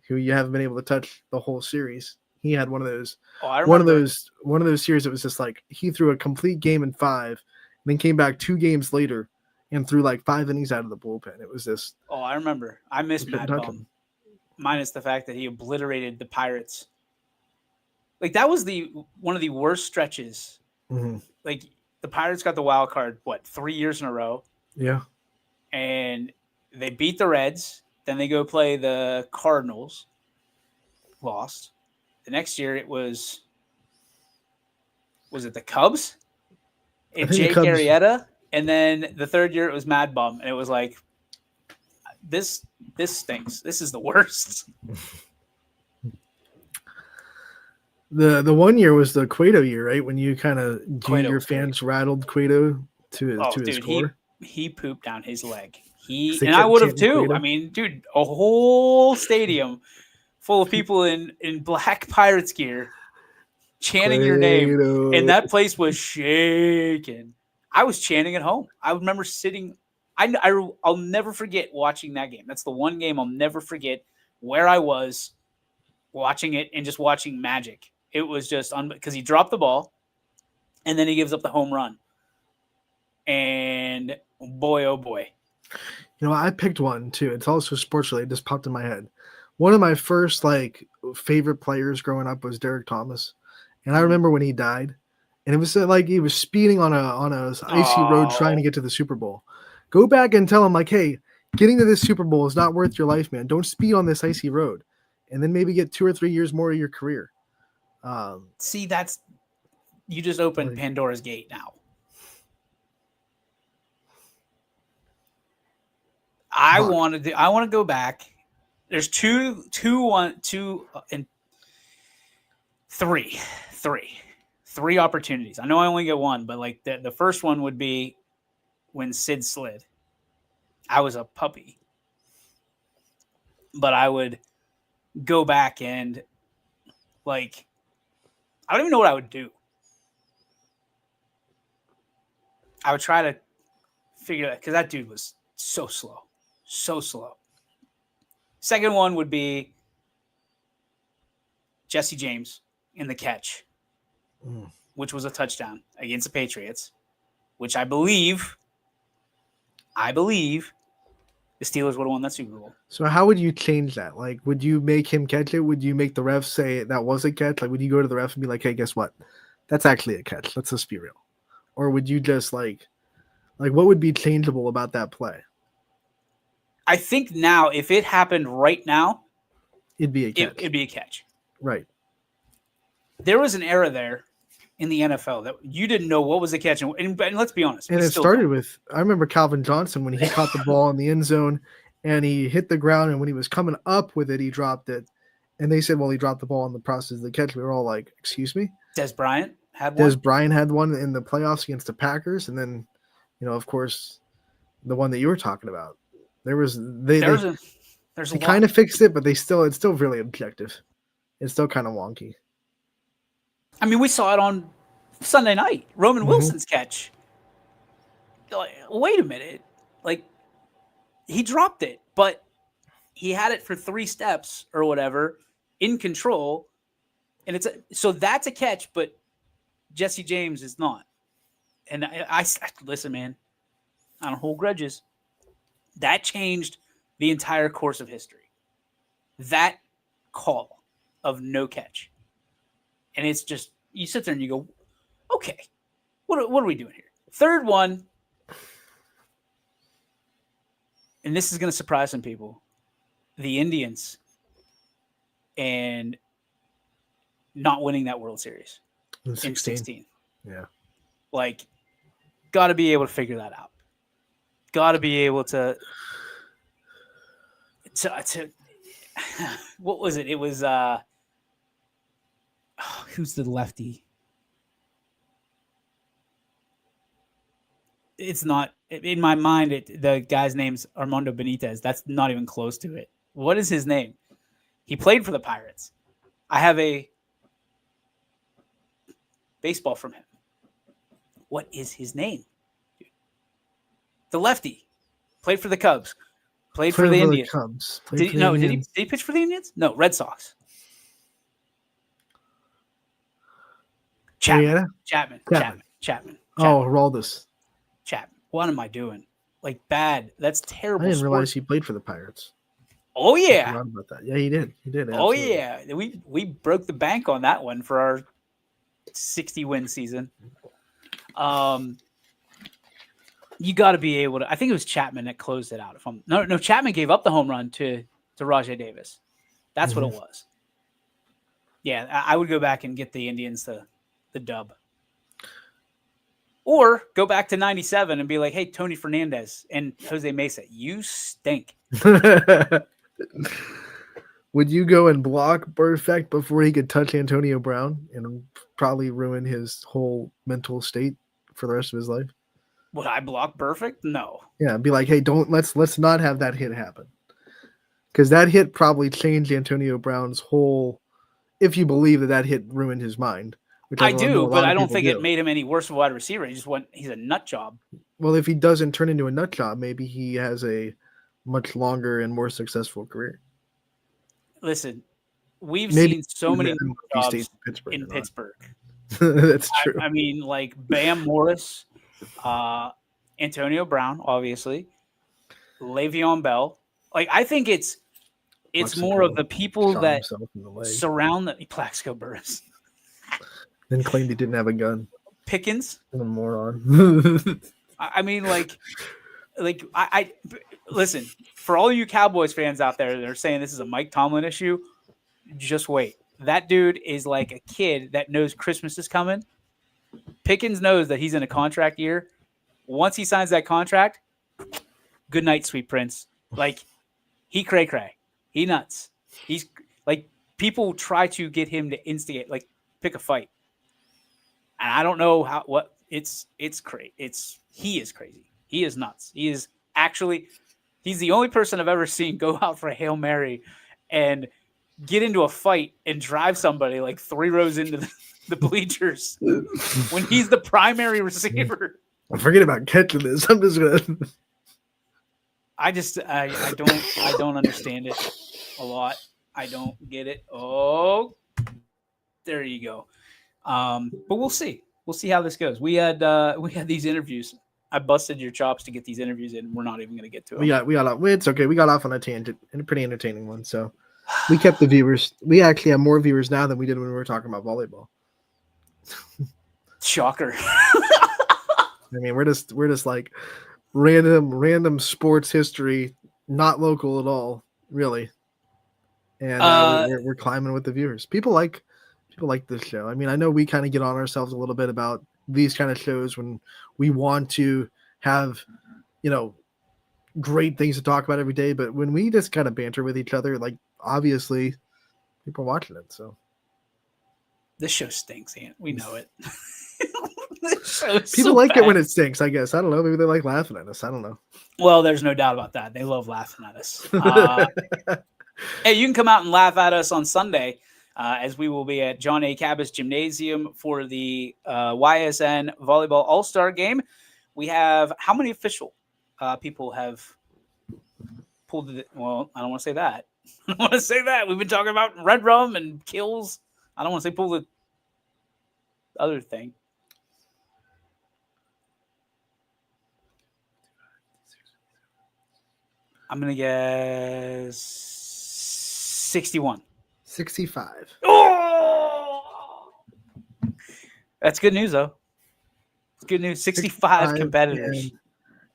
who you haven't been able to touch the whole series. He had one of those. Oh, I remember. One of those series that was just like he threw a complete game in 5, and then came back 2 games later and threw like 5 innings out of the bullpen. It was just. Oh, I remember. I miss Mad Bum. Minus the fact that he obliterated the Pirates. Like that was one of the worst stretches. Mm-hmm. Like the Pirates got the wild card, 3 years in a row? Yeah. And they beat the Reds. Then they go play the Cardinals. Lost. The next year it was it the Cubs? And Jake Arrieta. And then the third year it was Mad Bum. And it was like, this stinks. This is the worst. The 1 year was the Cueto year, right? When you kind of your fans rattled Cueto to his core. He pooped down his leg. And I would have too. Cueto. I mean, dude, a whole stadium full of people in black Pirates gear chanting your name, and that place was shaking. I was chanting at home. I remember sitting. I'll never forget watching that game. That's the one game I'll never forget where I was watching it and just watching magic. It was just because he dropped the ball and then he gives up the home run. And boy, oh boy. You know, I picked one too. It's also sports related. It just popped in my head. One of my first favorite players growing up was Derek Thomas. And I remember when he died, and it was like he was speeding on a icy road trying to get to the Super Bowl. Go back and tell him getting to this Super Bowl is not worth your life, man. Don't speed on this icy road. And then maybe get 2 or 3 years more of your career. See, you just opened Pandora's gate now. I want to go back. There's three opportunities. I know I only get one, but the first one would be when Sid slid. I was a puppy, but I would go back and I don't even know what I would do. I would try to figure that because that dude was so slow. Second one would be Jesse James in the catch, which was a touchdown against the Patriots, which I believe the Steelers would have won that Super Bowl. So how would you change that? Would you make him catch it? Would you make the ref say that was a catch? Would you go to the ref and be like, hey, guess what? That's actually a catch. Let's just be real. Or would you just what would be changeable about that play? I think now, if it happened right now, it'd be a catch. It'd be a catch. Right. There was an era there in the NFL that you didn't know what was a catch. And let's be honest. And it started with, I remember Calvin Johnson when he caught the ball in the end zone and he hit the ground. And when he was coming up with it, he dropped it. And they said, well, he dropped the ball in the process of the catch. We were all like, excuse me? Des Bryant had one in the playoffs against the Packers. And then, of course, the one that you were talking about. They kind of fixed it, but it's still really objective. It's still kind of wonky. I mean, we saw it on Sunday night. Roman Wilson's catch. Wait a minute. He dropped it, but he had it for 3 steps or whatever in control. And so that's a catch, but Jesse James is not. And I listen, man, I don't hold grudges. That changed the entire course of history. That call of no catch. And it's just, you sit there and you go, okay, what are we doing here? Third one, and this is going to surprise some people, the Indians and not winning that World Series in 16. Yeah. Got to be able to figure that out. Got to be able to what was it? It was who's the lefty? It's not in my mind. The guy's name's Armando Benitez. That's not even close to it. What is his name? He played for the Pirates. I have a baseball from him. What is his name? The lefty. Played for the Cubs. Played for Played the for the Indians. Cubs. Played Did for the Indians. he pitch for the Indians? No, Red Sox. Marietta? Chapman. Oh, Araldus. Chapman. What am I doing? Like bad. That's terrible. I didn't realize he played for the Pirates. Oh I yeah. forgot about that. Yeah, he did. Oh absolutely. yeah. We broke the bank on that one for our 60-win season. You got to be able to. I think it was Chapman that closed it out. No, Chapman gave up the home run to Rajai Davis. That's what it was. Yeah, I would go back and get the Indians the dub. Or go back to 97 and be like, hey, Tony Fernandez and Jose Mesa, you stink. Would you go and block Perfect before he could touch Antonio Brown and probably ruin his whole mental state for the rest of his life? Would I block Perfect? No. Yeah, be like, hey, let's not have that hit happen. Because that hit probably changed Antonio Brown's whole, if you believe that hit ruined his mind. Which I do, but I don't think it made him any worse of a wide receiver. He's a nut job. Well, if he doesn't turn into a nut job, maybe he has a much longer and more successful career. Listen, we've seen so many jobs in Pittsburgh. That's true. I mean, like Bam Morris, Antonio Brown, obviously, Le'Veon Bell. Like, I think it's more of the people that surround the Plaxico Burress. Then claimed he didn't have a gun. Pickens. What a moron. I mean, I listen, for all you Cowboys fans out there that are saying this is a Mike Tomlin issue, just wait. That dude is like a kid that knows Christmas is coming. Pickens knows that he's in a contract year. Once he signs that contract, good night, sweet prince. Like, he cray-cray. He nuts. He's like, people try to get him to instigate, like, pick a fight. And I don't know it's crazy. He is crazy. He is nuts. He's the only person I've ever seen go out for a Hail Mary and get into a fight and drive somebody like 3 rows into the bleachers when he's the primary receiver. I'm forgetting about catching this. I'm just gonna. I don't understand it a lot. I don't get it. Oh, there you go. But we'll see. We'll see how this goes. We had these interviews. I busted your chops to get these interviews in. We're not even going to get to them. It's okay. We got off on a tangent and a pretty entertaining one. So we kept the viewers. We actually have more viewers now than we did when we were talking about volleyball. Shocker. I mean, we're just like random sports history, not local at all, really. And we're climbing with the viewers. People like this show. I mean, I know we kind of get on ourselves a little bit about these kind of shows when we want to have, great things to talk about every day. But when we just kind of banter with each other, like, obviously people are watching it. So this show stinks, Ant. We know it. People like it when it stinks, I guess. I don't know. Maybe they like laughing at us. I don't know. Well, there's no doubt about that. They love laughing at us. Hey, you can come out and laugh at us on Sunday. As we will be at John A. Cabas Gymnasium for the YSN Volleyball All-Star Game. We have how many official people have pulled it? Well, I don't want to say that. I don't want to say that. We've been talking about red rum and kills. I don't want to say pull the other thing. I'm going to guess 61. 65. Oh! That's good news, though. It's good news. 65 competitors.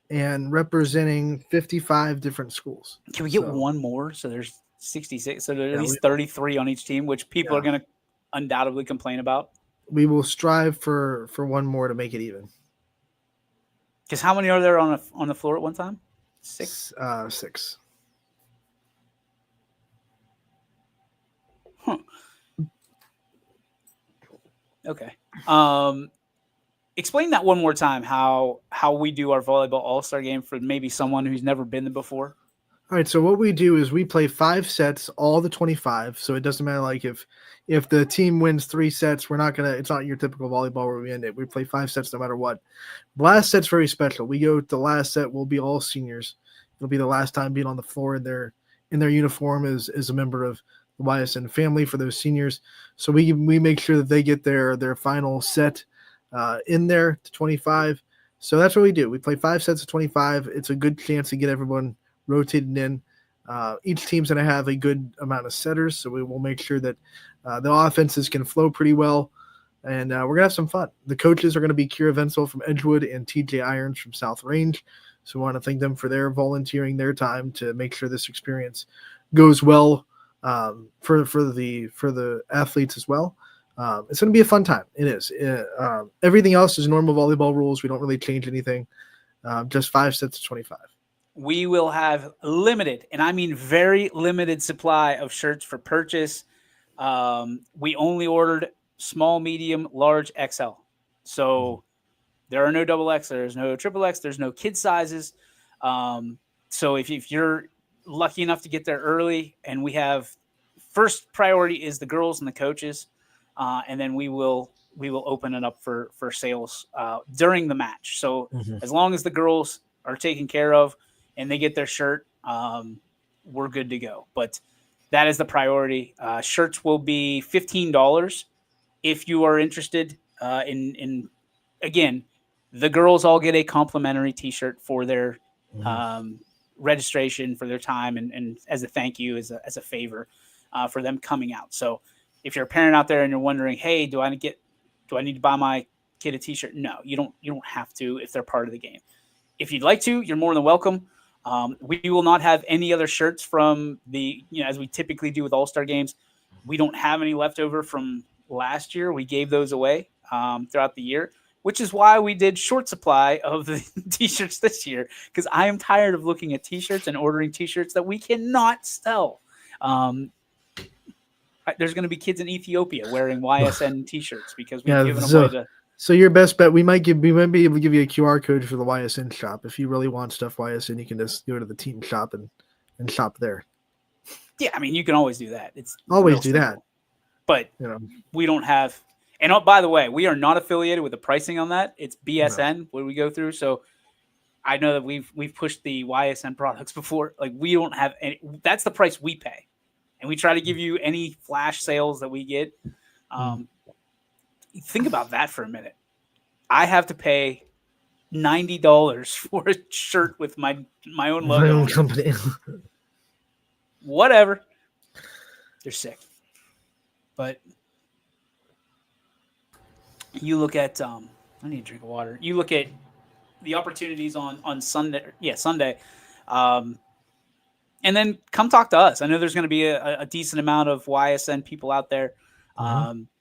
And representing 55 different schools. Can we get one more? So there's 66. So there's at least 33 on each team, which people are going to undoubtedly complain about. We will strive for one more to make it even. Because how many are there on the floor at one time? 6? 6. Huh. Okay. Explain that one more time, how we do our volleyball all-star game for maybe someone who's never been there before. All right, so what we do is we play 5 sets, all the 25. So it doesn't matter, like, if the team wins 3 sets, it's not your typical volleyball where we end it. We play 5 sets no matter what. The last set's very special. The last set will be all seniors, It'll be the last time being on the floor in their uniform as a member of the YSN family for those seniors. So we make sure that they get their final set in there to 25. So that's what we do. We play 5 sets of 25. It's a good chance to get everyone rotated in. Each team's going to have a good amount of setters, so we will make sure that the offenses can flow pretty well, and we're going to have some fun. The coaches are going to be Kira Venzel from Edgewood and TJ Irons from South Range, so we want to thank them for their volunteering their time to make sure this experience goes well for the athletes as well. It's going to be a fun time. It is. Everything else is normal volleyball rules. We don't really change anything. Just 5 sets of 25. We will have limited, and I mean very limited supply of shirts for purchase. We only ordered small, medium, large, XL. So there are no double X, there's no triple X, there's no kid sizes. So if you're lucky enough to get there early, and we have first priority is the girls and the coaches, and then we will open it up for sales during the match. So as long as the girls are taken care of and they get their shirt, we're good to go. But that is the priority. Shirts will be $15 if you are interested in again, the girls all get a complimentary t-shirt for their registration, for their time, and as a thank you, as a favor for them coming out. So if you're a parent out there and you're wondering, hey, do I need to buy my kid a t-shirt? No, you don't have to if they're part of the game. If you'd like to, you're more than welcome. We will not have any other shirts from as we typically do with All-Star games. We don't have any left over from last year. We gave those away throughout the year, which is why we did short supply of the t-shirts this year, because I am tired of looking at t-shirts and ordering t-shirts that we cannot sell. There's going to be kids in Ethiopia wearing YSN t-shirts because we've given them away to. So your best bet, we might be able to give you a QR code for the YSN shop. If you really want stuff YSN, you can just go to the team shop and shop there. Yeah, I mean, you can always do that. It's always do that. But we don't have. And by the way, we are not affiliated with the pricing on that. It's BSN what we go through. So I know that we've pushed the YSN products before. Like, we don't have any. That's the price we pay, and we try to give you any flash sales that we get. Think about that for a minute. I have to pay $90 for a shirt with my own logo. My own company. Whatever. They're sick. But you look at I need to drink water. You look at the opportunities on Sunday. Yeah, Sunday. And then come talk to us. I know there's going to be a decent amount of YSN people out there.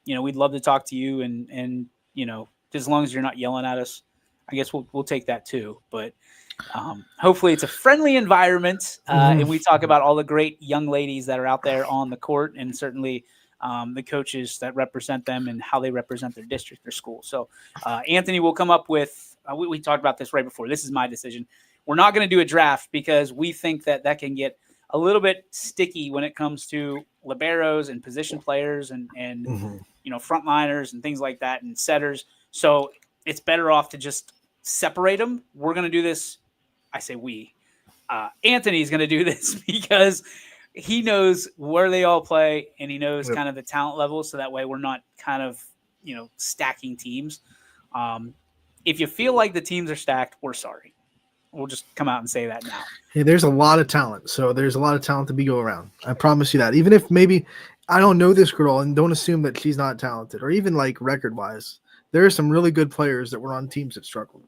We'd love to talk to you, and as long as you're not yelling at us, I guess we'll take that too. But hopefully it's a friendly environment, and we talk about all the great young ladies that are out there on the court, and certainly the coaches that represent them and how they represent their district, their school. So Anthony will come up with we talked about this right before. This is my decision. We're not going to do a draft because we think that can get a little bit sticky when it comes to liberos and position players and frontliners and things like that, and setters. So it's better off to just separate them. We're going to do this. I say we. Anthony's going to do this because he knows where they all play, and he knows kind of the talent level. So that way we're not kind of, stacking teams. If you feel like the teams are stacked, we're sorry. We'll just come out and say that now. Hey, there's a lot of talent. So there's a lot of talent to be go around. I promise you that. Even if maybe I don't know this girl, and don't assume that she's not talented, or even like record wise, there are some really good players that were on teams that struggled.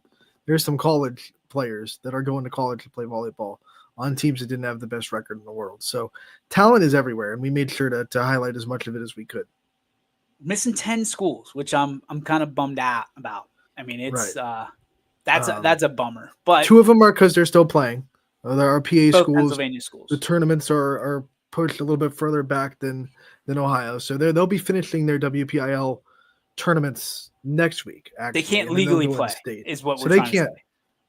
There's some college players that are going to college to play volleyball on teams that didn't have the best record in the world. So talent is everywhere, and we made sure to highlight as much of it as we could. Missing 10 schools, which I'm kind of bummed out about. I mean, it's that's a bummer. But 2 of them are because they're still playing. There are PA schools. Pennsylvania schools. The tournaments are pushed a little bit further back than Ohio, so they'll be finishing their WPIL tournaments next week. Actually, they can't legally play. Is what we're trying to say.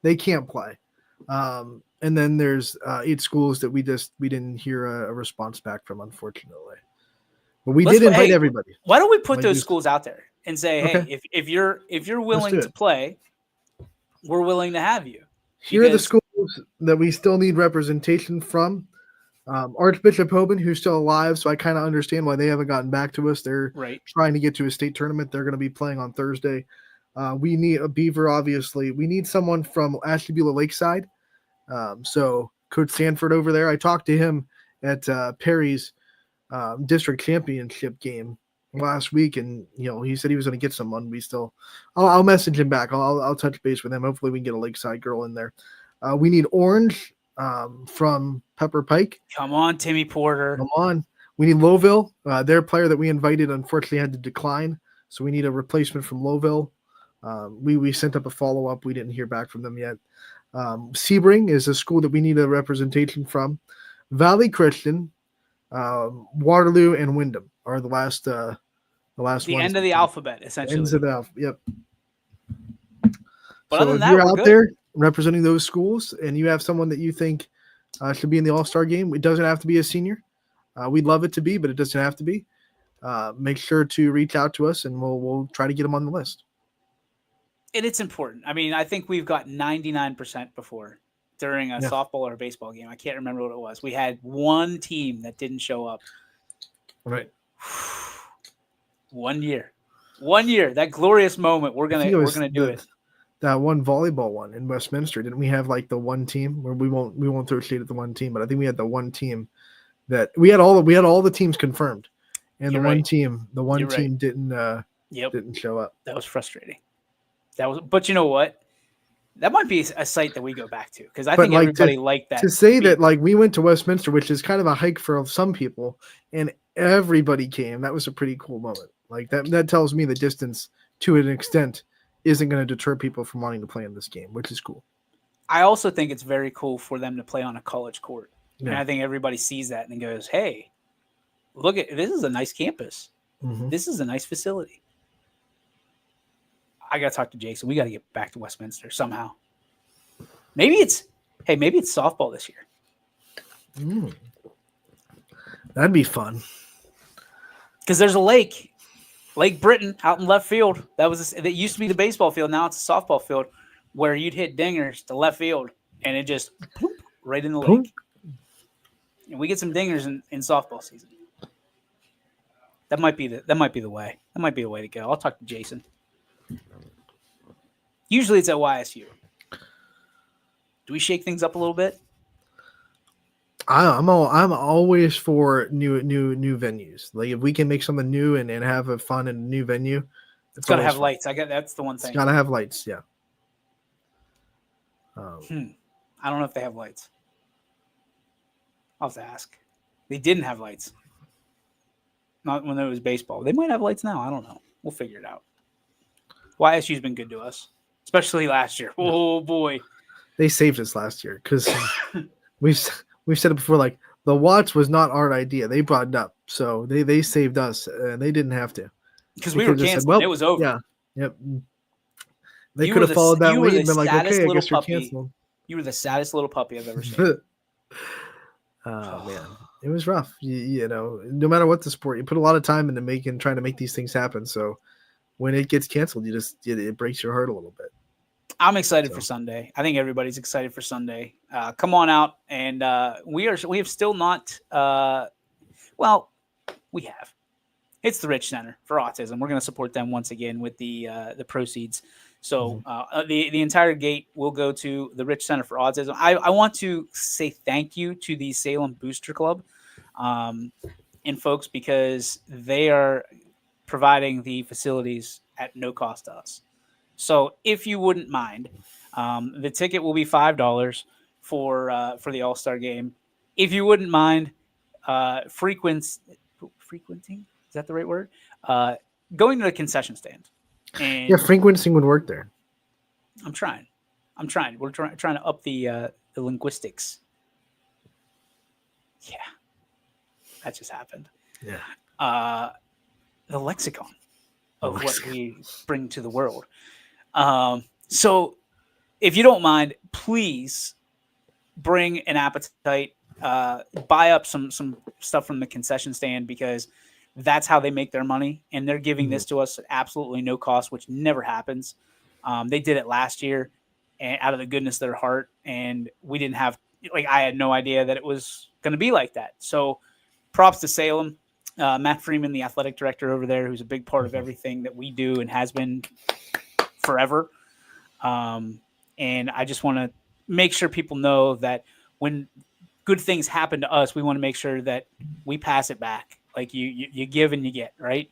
They can't play. And then there's 8 schools that we didn't hear a response back from, unfortunately. But we did invite everybody. Why don't we put those schools out there and say, hey, if you're willing to play, we're willing to have you. Here are the schools schools that we still need representation from. Archbishop Hoban, who's still alive, so I kind of understand why they haven't gotten back to us. They're Right. trying to get to a state tournament. They're going to be playing on Thursday. We need a Beaver, obviously. We need someone from Ashtabula Lakeside. So Coach Sanford over there, I talked to him at Perry's district championship game last week, and he said he was going to get someone. I'll message him back. I'll touch base with him. Hopefully we can get a Lakeside girl in there. We need Orange from Pepper Pike. Come on, Timmy Porter. Come on. We need Lowville. Their player that we invited unfortunately had to decline, so we need a replacement from Lowville. We sent up a follow-up. We didn't hear back from them yet. Sebring is a school that we need a representation from. Valley Christian, Waterloo, and Wyndham are the last ones. End of the alphabet, essentially. Ends of the alphabet. Yep. But so other than if that, you're we're out good. there representing those schools and you have someone that you think should be in the All-Star game, it doesn't have to be a senior. We'd love it to be, but it doesn't have to be. Make sure to reach out to us, and we'll try to get them on the list. And it's important. I mean, I think we've got 99% before during a softball or a baseball game. I can't remember what it was. We had one team that didn't show up. Right. 1 year. 1 year. That glorious moment. We're gonna do it. That one volleyball one in Westminster, didn't we have like the one team where we won't throw shade at the one team, but I think we had the one team that we had all the teams confirmed, and You're the one right. team You're didn't didn't show up. That was frustrating. But you know what? That might be a site that we go back to, because I think everybody liked that. To say that like we went to Westminster, which is kind of a hike for some people, and everybody came, that was a pretty cool moment. Like that tells me the distance to an extent isn't going to deter people from wanting to play in this game, which is cool. I also think it's very cool for them to play on a college court. Yeah. And I think everybody sees that and goes, hey, look at this is a nice campus. Mm-hmm. This is a nice facility. I got to talk to Jason. We got to get back to Westminster somehow. Maybe it's softball this year. That'd be fun. Because there's a Lake Britton out in left field. That used to be the baseball field. Now it's a softball field where you'd hit dingers to left field and it just poof, right in the lake. And we get some dingers in softball season. That might be the way. That might be the way to go. I'll talk to Jason. Usually it's at YSU. Do we shake things up a little bit? I'm always for new venues. Like if we can make something new and have a fun and new venue, it's got to have lights. That's the one thing. It's got to have lights. Yeah. I don't know if they have lights. I'll have to ask. They didn't have lights. Not when there was baseball. They might have lights now. I don't know. We'll figure it out. YSU's been good to us, especially last year. Oh boy, they saved us last year because we've said it before. Like the watch was not our idea; they brought it up, so they saved us, and they didn't have to because we were canceled. It was over. Yeah, yep. They could have followed that lead and been like, "Okay, I guess you're canceled." You were the saddest little puppy I've ever seen. Oh man, it was rough. You know, no matter what the sport, you put a lot of time into trying to make these things happen. So when it gets canceled, it breaks your heart a little bit. I'm excited for Sunday. I think everybody's excited for Sunday. Come on out, and we have still not. We have. It's the Rich Center for Autism. We're going to support them once again with the proceeds. So the entire gate will go to the Rich Center for Autism. I want to say thank you to the Salem Booster Club and folks, because they are providing the facilities at no cost to us. So if you wouldn't mind, the ticket will be $5 for the All-Star game. If you wouldn't mind frequenting, is that the right word? Going to the concession stand. And yeah, frequencing would work there. I'm trying. We're trying to up the linguistics. Yeah, that just happened. Yeah. The lexicon of what we bring to the world. So if you don't mind, please bring an appetite, buy up some stuff from the concession stand, because that's how they make their money. And they're giving this to us at absolutely no cost, which never happens. They did it last year, and out of the goodness of their heart. And we didn't have, like, I had no idea that it was going to be like that. So props to Salem. Matt Freeman, the athletic director over there, who's a big part of everything that we do and has been forever. And I just want to make sure people know that when good things happen to us, we want to make sure that we pass it back. Like you give and you get, right?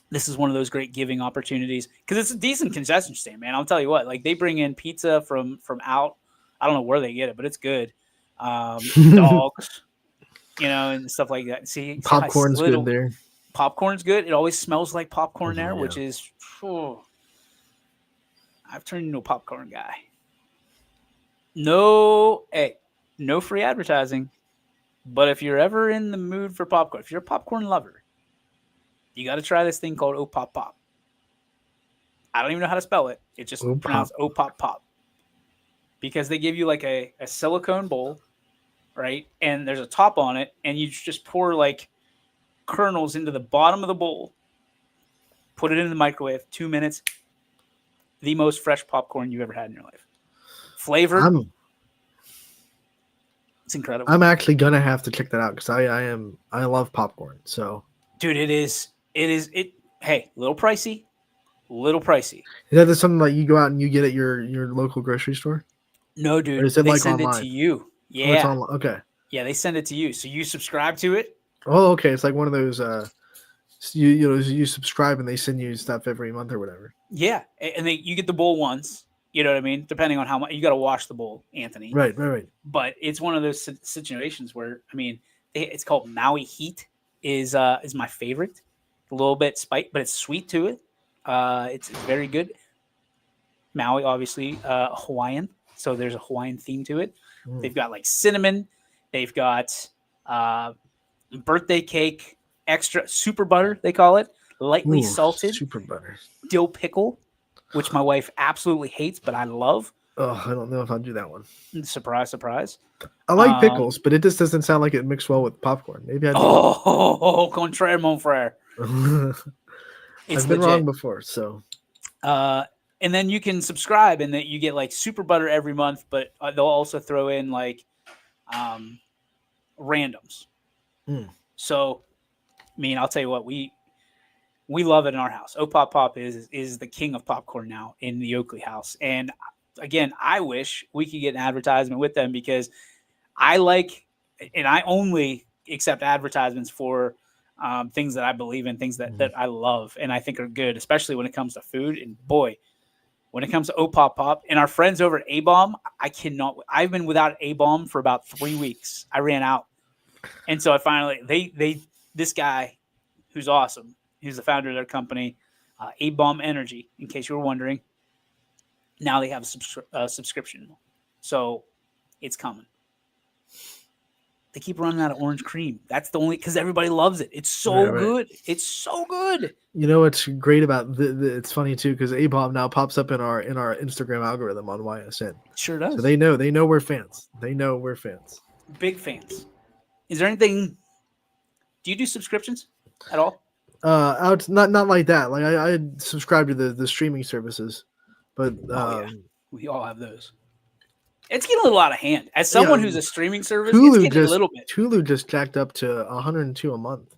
This is one of those great giving opportunities because it's a decent concession stand, man. I'll tell you what, like they bring in pizza from out. I don't know where they get it, but it's good. Dogs, and stuff like that. See, popcorn's good there. Popcorn's good. It always smells like popcorn there, which is, I've turned into a popcorn guy. No free advertising. But if you're ever in the mood for popcorn, if you're a popcorn lover, you got to try this thing called O-Pop Pop. I don't even know how to spell it. It's just pronounced O-Pop Pop. Because they give you like a silicone bowl, right? And there's a top on it, and you just pour like kernels into the bottom of the bowl, put it in the microwave, 2 minutes. The most fresh popcorn you've ever had in your life. Flavored. It's incredible. I'm actually gonna have to check that out because I love popcorn. So, dude, it is. Hey, little pricey. Is that something like you go out and you get at your local grocery store? No, dude. Or is it they like send online? It to you. Yeah. Oh, it's online. Okay. Yeah, they send it to you, so you subscribe to it. Oh, okay. It's like one of those. You subscribe and they send you stuff every month or whatever. Yeah, and you get the bowl once. You know what I mean? Depending on how much you got to wash the bowl, Anthony. Right. But it's one of those situations where, I mean, it's called Maui Heat is my favorite. A little bit spicy, but it's sweet to it. It's very good. Maui, obviously, Hawaiian, so there's a Hawaiian theme to it. They've got like cinnamon. They've got birthday cake, extra super butter, they call it, lightly salted. Super butter. Dill pickle, which my wife absolutely hates, but I love. Oh, I don't know if I'll do that one. Surprise, surprise. I like pickles, but it just doesn't sound like it mixed well with popcorn. Maybe I. Contraire, mon frere. I've been wrong before, so. And then you can subscribe, and that you get like super butter every month, but they'll also throw in like randoms. So, I mean, I'll tell you what, we love it in our house. O-Pop Pop is the king of popcorn now in the Oakley house. And again, I wish we could get an advertisement with them because I only accept advertisements for things that I believe in, things that I love and I think are good, especially when it comes to food. And boy, when it comes to O-Pop Pop and our friends over at A-Bomb, I've been without A-Bomb for about 3 weeks. I ran out. And so I finally, this guy who's awesome, he's the founder of their company, A-Bomb Energy, in case you were wondering. Now they have a subscription. So it's coming. They keep running out of orange cream. That's the only, because everybody loves it. It's so good. It's so good. You know what's great about it's funny too, because A-Bomb now pops up in our Instagram algorithm on YSN. Sure does. So they know we're fans. They know we're fans. Big fans. Is there anything? Do you do subscriptions at all? Not like that. Like I subscribe to the streaming services, but we all have those. It's getting a little out of hand. As someone who's a streaming service, Hulu it's getting a little bit. Hulu just jacked up to $102 a month.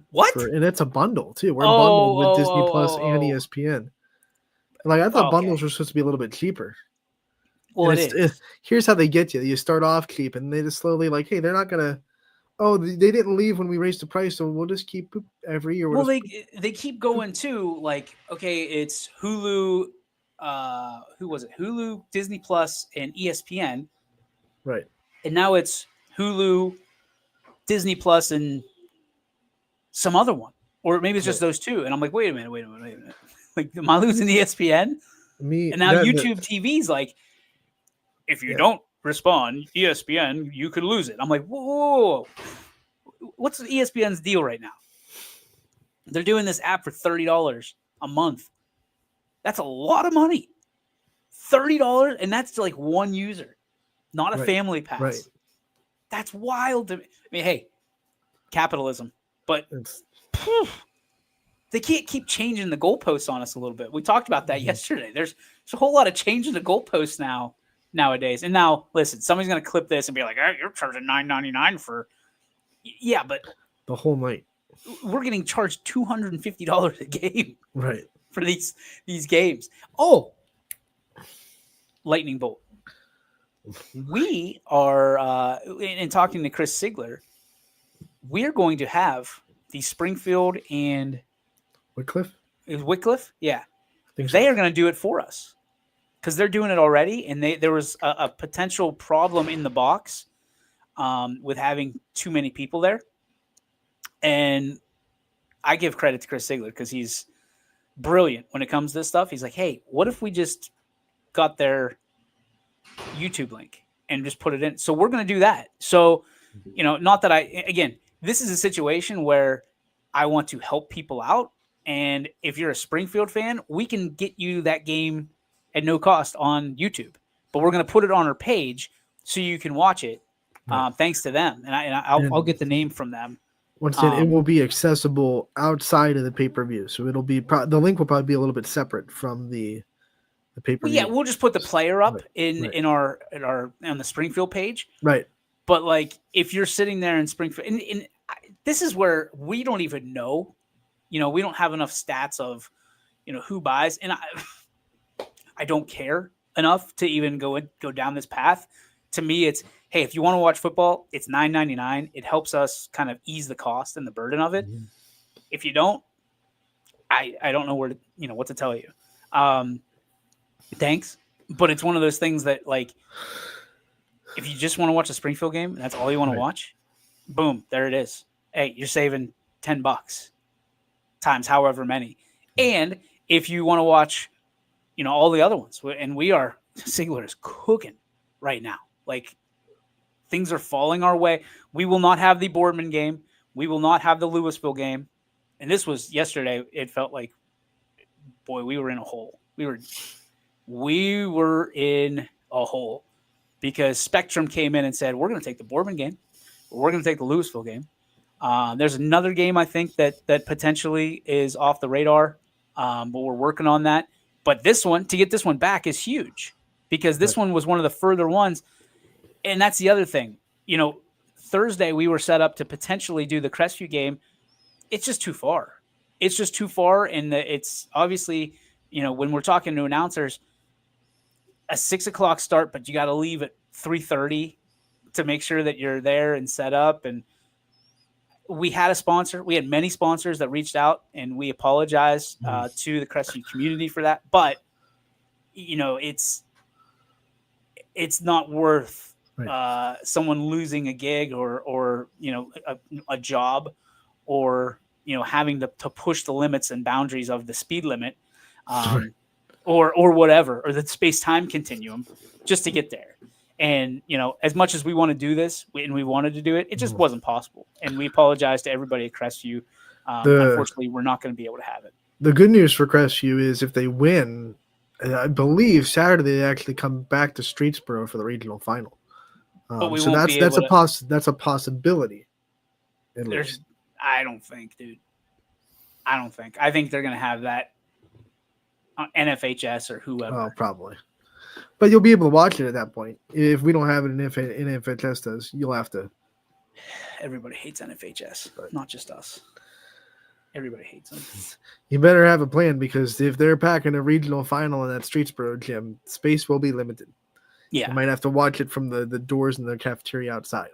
What? And it's a bundle too. We're bundled with Disney Plus and ESPN. Like I thought bundles were supposed to be a little bit cheaper. Well, here's how they get you. You start off cheap, and they just slowly like, hey, they're not gonna. Oh, they didn't leave when we raised the price, so we'll just keep every year. Well, they keep going too. Like, okay, it's Hulu. Who was it? Hulu, Disney Plus, and ESPN. Right. And now it's Hulu, Disney Plus, and some other one, or maybe it's just those two. And I'm like, wait a minute. Like, am I losing ESPN? And now YouTube TV's like, if you don't respond, ESPN, you could lose it. I'm like, whoa. What's ESPN's deal right now? They're doing this app for $30 a month. That's a lot of money. $30, and that's like one user, not a family pass. Right. That's wild to me. I mean, hey, capitalism, but they can't keep changing the goalposts on us a little bit. We talked about that yesterday. There's There's a whole lot of changing the goalposts nowadays. And now, listen, somebody's going to clip this and be like, "Hey, you're charging $9.99 for." Yeah, but the whole night. We're getting charged $250 a game, right, for these games. Oh, lightning bolt. We are in talking to Chris Sigler. We're going to have the Springfield and Wycliffe. Is Wycliffe? Yeah, They are going to do it for us because they're doing it already, and there was a potential problem in the box with having too many people there. And I give credit to Chris Sigler because he's brilliant when it comes to this stuff. He's like, hey, what if we just got their YouTube link and just put it in? So we're going to do that. So, not that again, this is a situation where I want to help people out. And if you're a Springfield fan, we can get you that game at no cost on YouTube. But we're going to put it on our page so you can watch it thanks to them. And I'll get the name from them. Once again, it will be accessible outside of the pay-per-view, so it'll be the link will probably be a little bit separate from the pay-per-view. Well, yeah, we'll just put the player up in our on the Springfield page, right? But like, if you're sitting there in Springfield, and this is where we don't even know, we don't have enough stats of, who buys, and I don't care enough to even go down this path. To me, it's, hey, if you want to watch football, it's $9.99. It helps us kind of ease the cost and the burden of it. Mm-hmm. If you don't, I don't know where to, what to tell you. Thanks. But it's one of those things that, like, if you just want to watch a Springfield game, and that's all you want to watch, boom, there it is. Hey, you're saving $10 times however many. And if you want to watch, all the other ones, and Sigler is cooking right now. Like, things are falling our way. We will not have the Boardman game. We will not have the Louisville game. And this was yesterday. It felt like, boy, we were in a hole. We were in a hole because Spectrum came in and said, we're going to take the Boardman game. We're going to take the Louisville game. There's another game, I think, that potentially is off the radar, but we're working on that. But this one, to get this one back, is huge because this one was one of the further ones. And that's the other thing. Thursday we were set up to potentially do the Crestview game. It's just too far. It's just too far. And it's obviously, when we're talking to announcers, a 6:00 start, but you got to leave at 3:30 to make sure that you're there and set up. And we had a sponsor. We had many sponsors that reached out, and we apologize to the Crestview community for that. But, it's not worth someone losing a gig or a job or having to push the limits and boundaries of the speed limit or whatever, or the space-time continuum just to get there. And as much as we want to do this and we wanted to do it, it just wasn't possible. And we apologize to everybody at Crestview. Unfortunately, we're not going to be able to have it. The good news for Crestview is if they win, I believe Saturday they actually come back to Streetsboro for the regional final. So that's a possibility. I don't think, dude. I think they're going to have that on NFHS or whoever. Oh, probably. But you'll be able to watch it at that point. If we don't have it, and if NFHS does, you'll have to. Everybody hates NFHS, not just us. Everybody hates them. You better have a plan because if they're packing a regional final in that Streetsboro gym, space will be limited. Yeah. You might have to watch it from the doors in the cafeteria outside.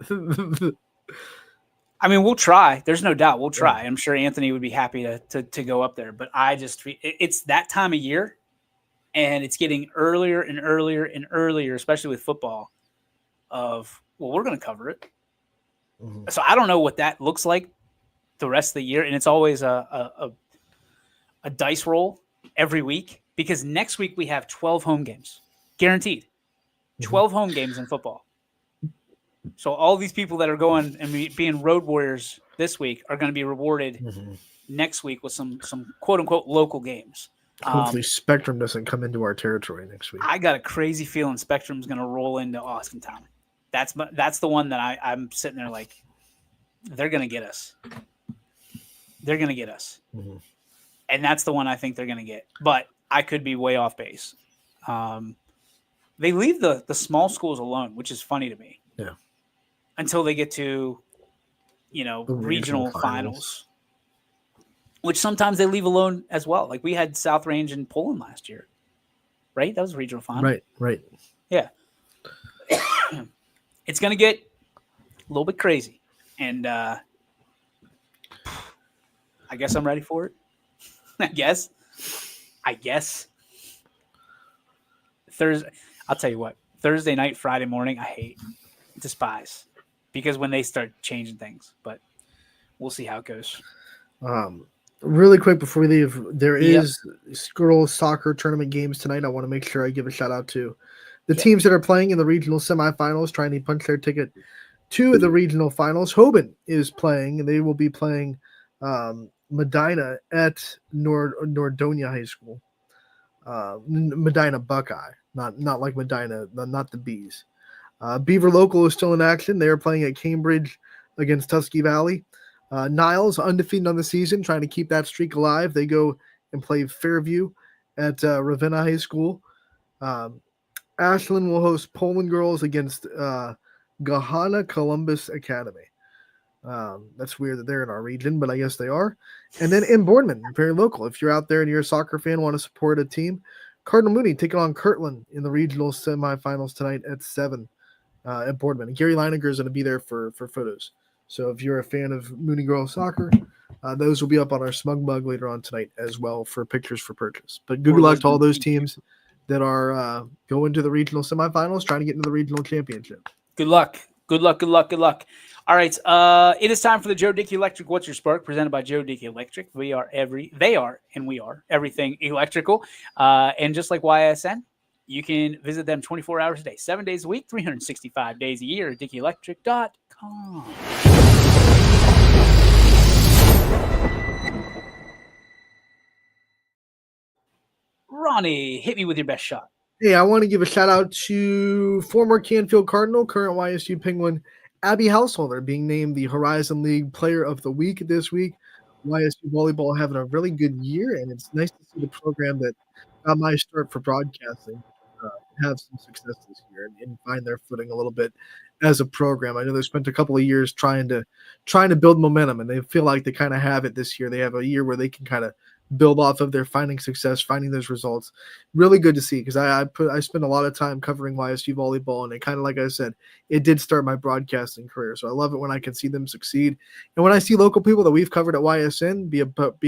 I mean, we'll try. There's no doubt. We'll try. I'm sure Anthony would be happy to go up there. But it's that time of year, and it's getting earlier and earlier and earlier, especially with football, we're going to cover it. Mm-hmm. So I don't know what that looks like the rest of the year. And it's always a dice roll every week because next week we have 12 home games, guaranteed. 12 home games in football. So all these people that are going and being road warriors this week are going to be rewarded next week with some quote unquote local games. Hopefully Spectrum doesn't come into our territory next week. I got a crazy feeling Spectrum's going to roll into Austintown. That's the one that I'm sitting there like, they're going to get us. They're going to get us. Mm-hmm. And that's the one I think they're going to get. But I could be way off base. They leave the small schools alone, which is funny to me. Yeah. Until they get to, The regional finals, which sometimes they leave alone as well. Like we had South Range in Poland last year, right? That was a regional final. Right. Yeah. It's going to get a little bit crazy. And I guess I'm ready for it. I guess. Thursday, I'll tell you what. Thursday night, Friday morning, I despise. Because when they start changing things. But we'll see how it goes. Really quick before we leave, there is girls soccer tournament games tonight. I want to make sure I give a shout out to the teams that are playing in the regional semifinals, trying to punch their ticket to the regional finals. Hoban is playing, and they will be playing Medina at Nordonia High School. Medina Buckeye, not like Medina, not the Bees. Beaver Local is still in action. They are playing at Cambridge against Tusky Valley. Niles, undefeated on the season, trying to keep that streak alive. They go and play Fairview at Ravenna High School. Ashland will host Poland girls against Gahana Columbus Academy. That's weird that they're in our region, but I guess they are. And then in Boardman, very local. If you're out there and you're a soccer fan, want to support a team, Cardinal Mooney taking on Kirtland in the regional semifinals tonight at 7 at Boardman. And Gary Leininger is going to be there for photos. So if you're a fan of Mooney Girls Soccer, those will be up on our Smug Mug later on tonight as well for pictures for purchase. But good luck to all those teams that are going to the regional semifinals, trying to get into the regional championship. Good luck. All right. It is time for the Joe Dickey Electric What's Your Spark, presented by Joe Dickey Electric. We are everything electrical. And just like YSN, you can visit them 24 hours a day, 7 days a week, 365 days a year at DickeyElectric.com. Ronnie, hit me with your best shot. Hey, I want to give a shout out to former Canfield Cardinal, current YSU Penguin, Abby Householder, being named the Horizon League Player of the Week this week. YSU Volleyball having a really good year, and it's nice to see the program that got my start for broadcasting have some success this year and find their footing a little bit as a program. I know they spent a couple of years trying to build momentum, and they feel like they kind of have it this year. They have a year where they can kind of build off of their finding success, finding those results. Really good to see, because I spent a lot of time covering YSU volleyball, and it kind of, like I said, it did start my broadcasting career. So I love it when I can see them succeed, and when I see local people that we've covered at YSN be a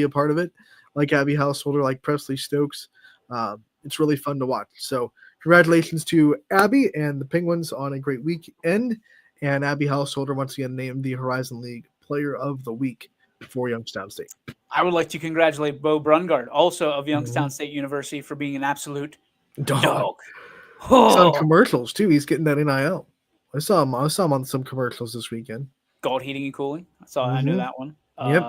part of it, like Abby Householder, like Presley Stokes. It's really fun to watch. So congratulations to Abby and the Penguins on a great weekend, and Abby Householder once again named the Horizon League Player of the Week for Youngstown State. I would like to congratulate Bo Brungard, also of Youngstown State University, for being an absolute dog. He's on commercials too. He's getting that NIL. I saw him on some commercials this weekend. Gold Heating and Cooling. I knew that one. Yep.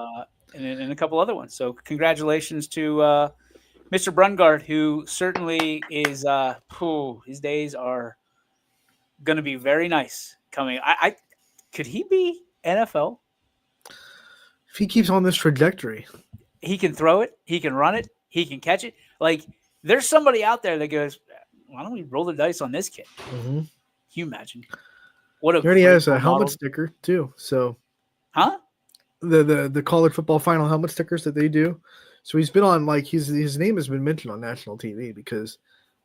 And a couple other ones. So congratulations to Mr. Brungard, who certainly is his days are going to be very nice coming. I could he be NFL? If he keeps on this trajectory, he can throw it, he can run it, he can catch it. Like, there's somebody out there that goes, why don't we roll the dice on this kid? Can you imagine? He already has a helmet sticker too. So, the college football final helmet stickers that they do. So he's been on, like, his name has been mentioned on national TV, because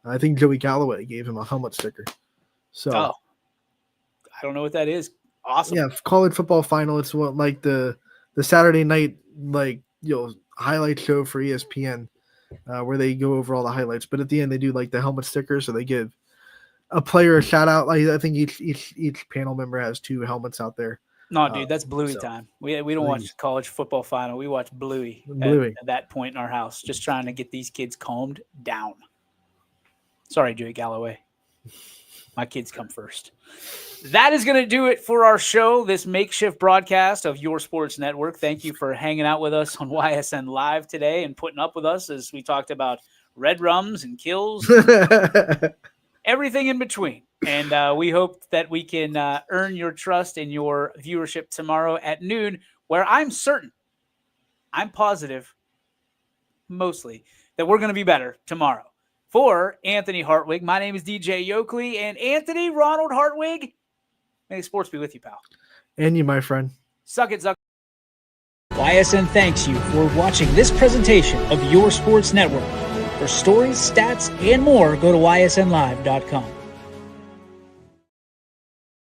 I think Joey Galloway gave him a helmet sticker. So I don't know what that is. Awesome. Yeah, college football final. It's what, like the Saturday night, like, highlight show for ESPN, where they go over all the highlights. But at the end, they do like the helmet stickers, so they give a player a shout out. Like, I think each panel member has 2 helmets out there. No, dude, that's Bluey time. We don't watch college football final. We watch Bluey. At that point in our house, just trying to get these kids calmed down. Sorry, Joey Galloway. My kids come first. That is going to do it for our show, this makeshift broadcast of Your Sports Network. Thank you for hanging out with us on YSN Live today and putting up with us as we talked about red rums and kills, everything in between. And we hope that we can earn your trust and your viewership tomorrow at noon, where I'm positive, mostly, that we're going to be better tomorrow. For Anthony Hartwig, my name is DJ Yokley, and Anthony Ronald Hartwig, may sports be with you, pal. And you, my friend. Suck it, Zuck. YSN thanks you for watching this presentation of Your Sports Network. For stories, stats, and more, go to ysnlive.com.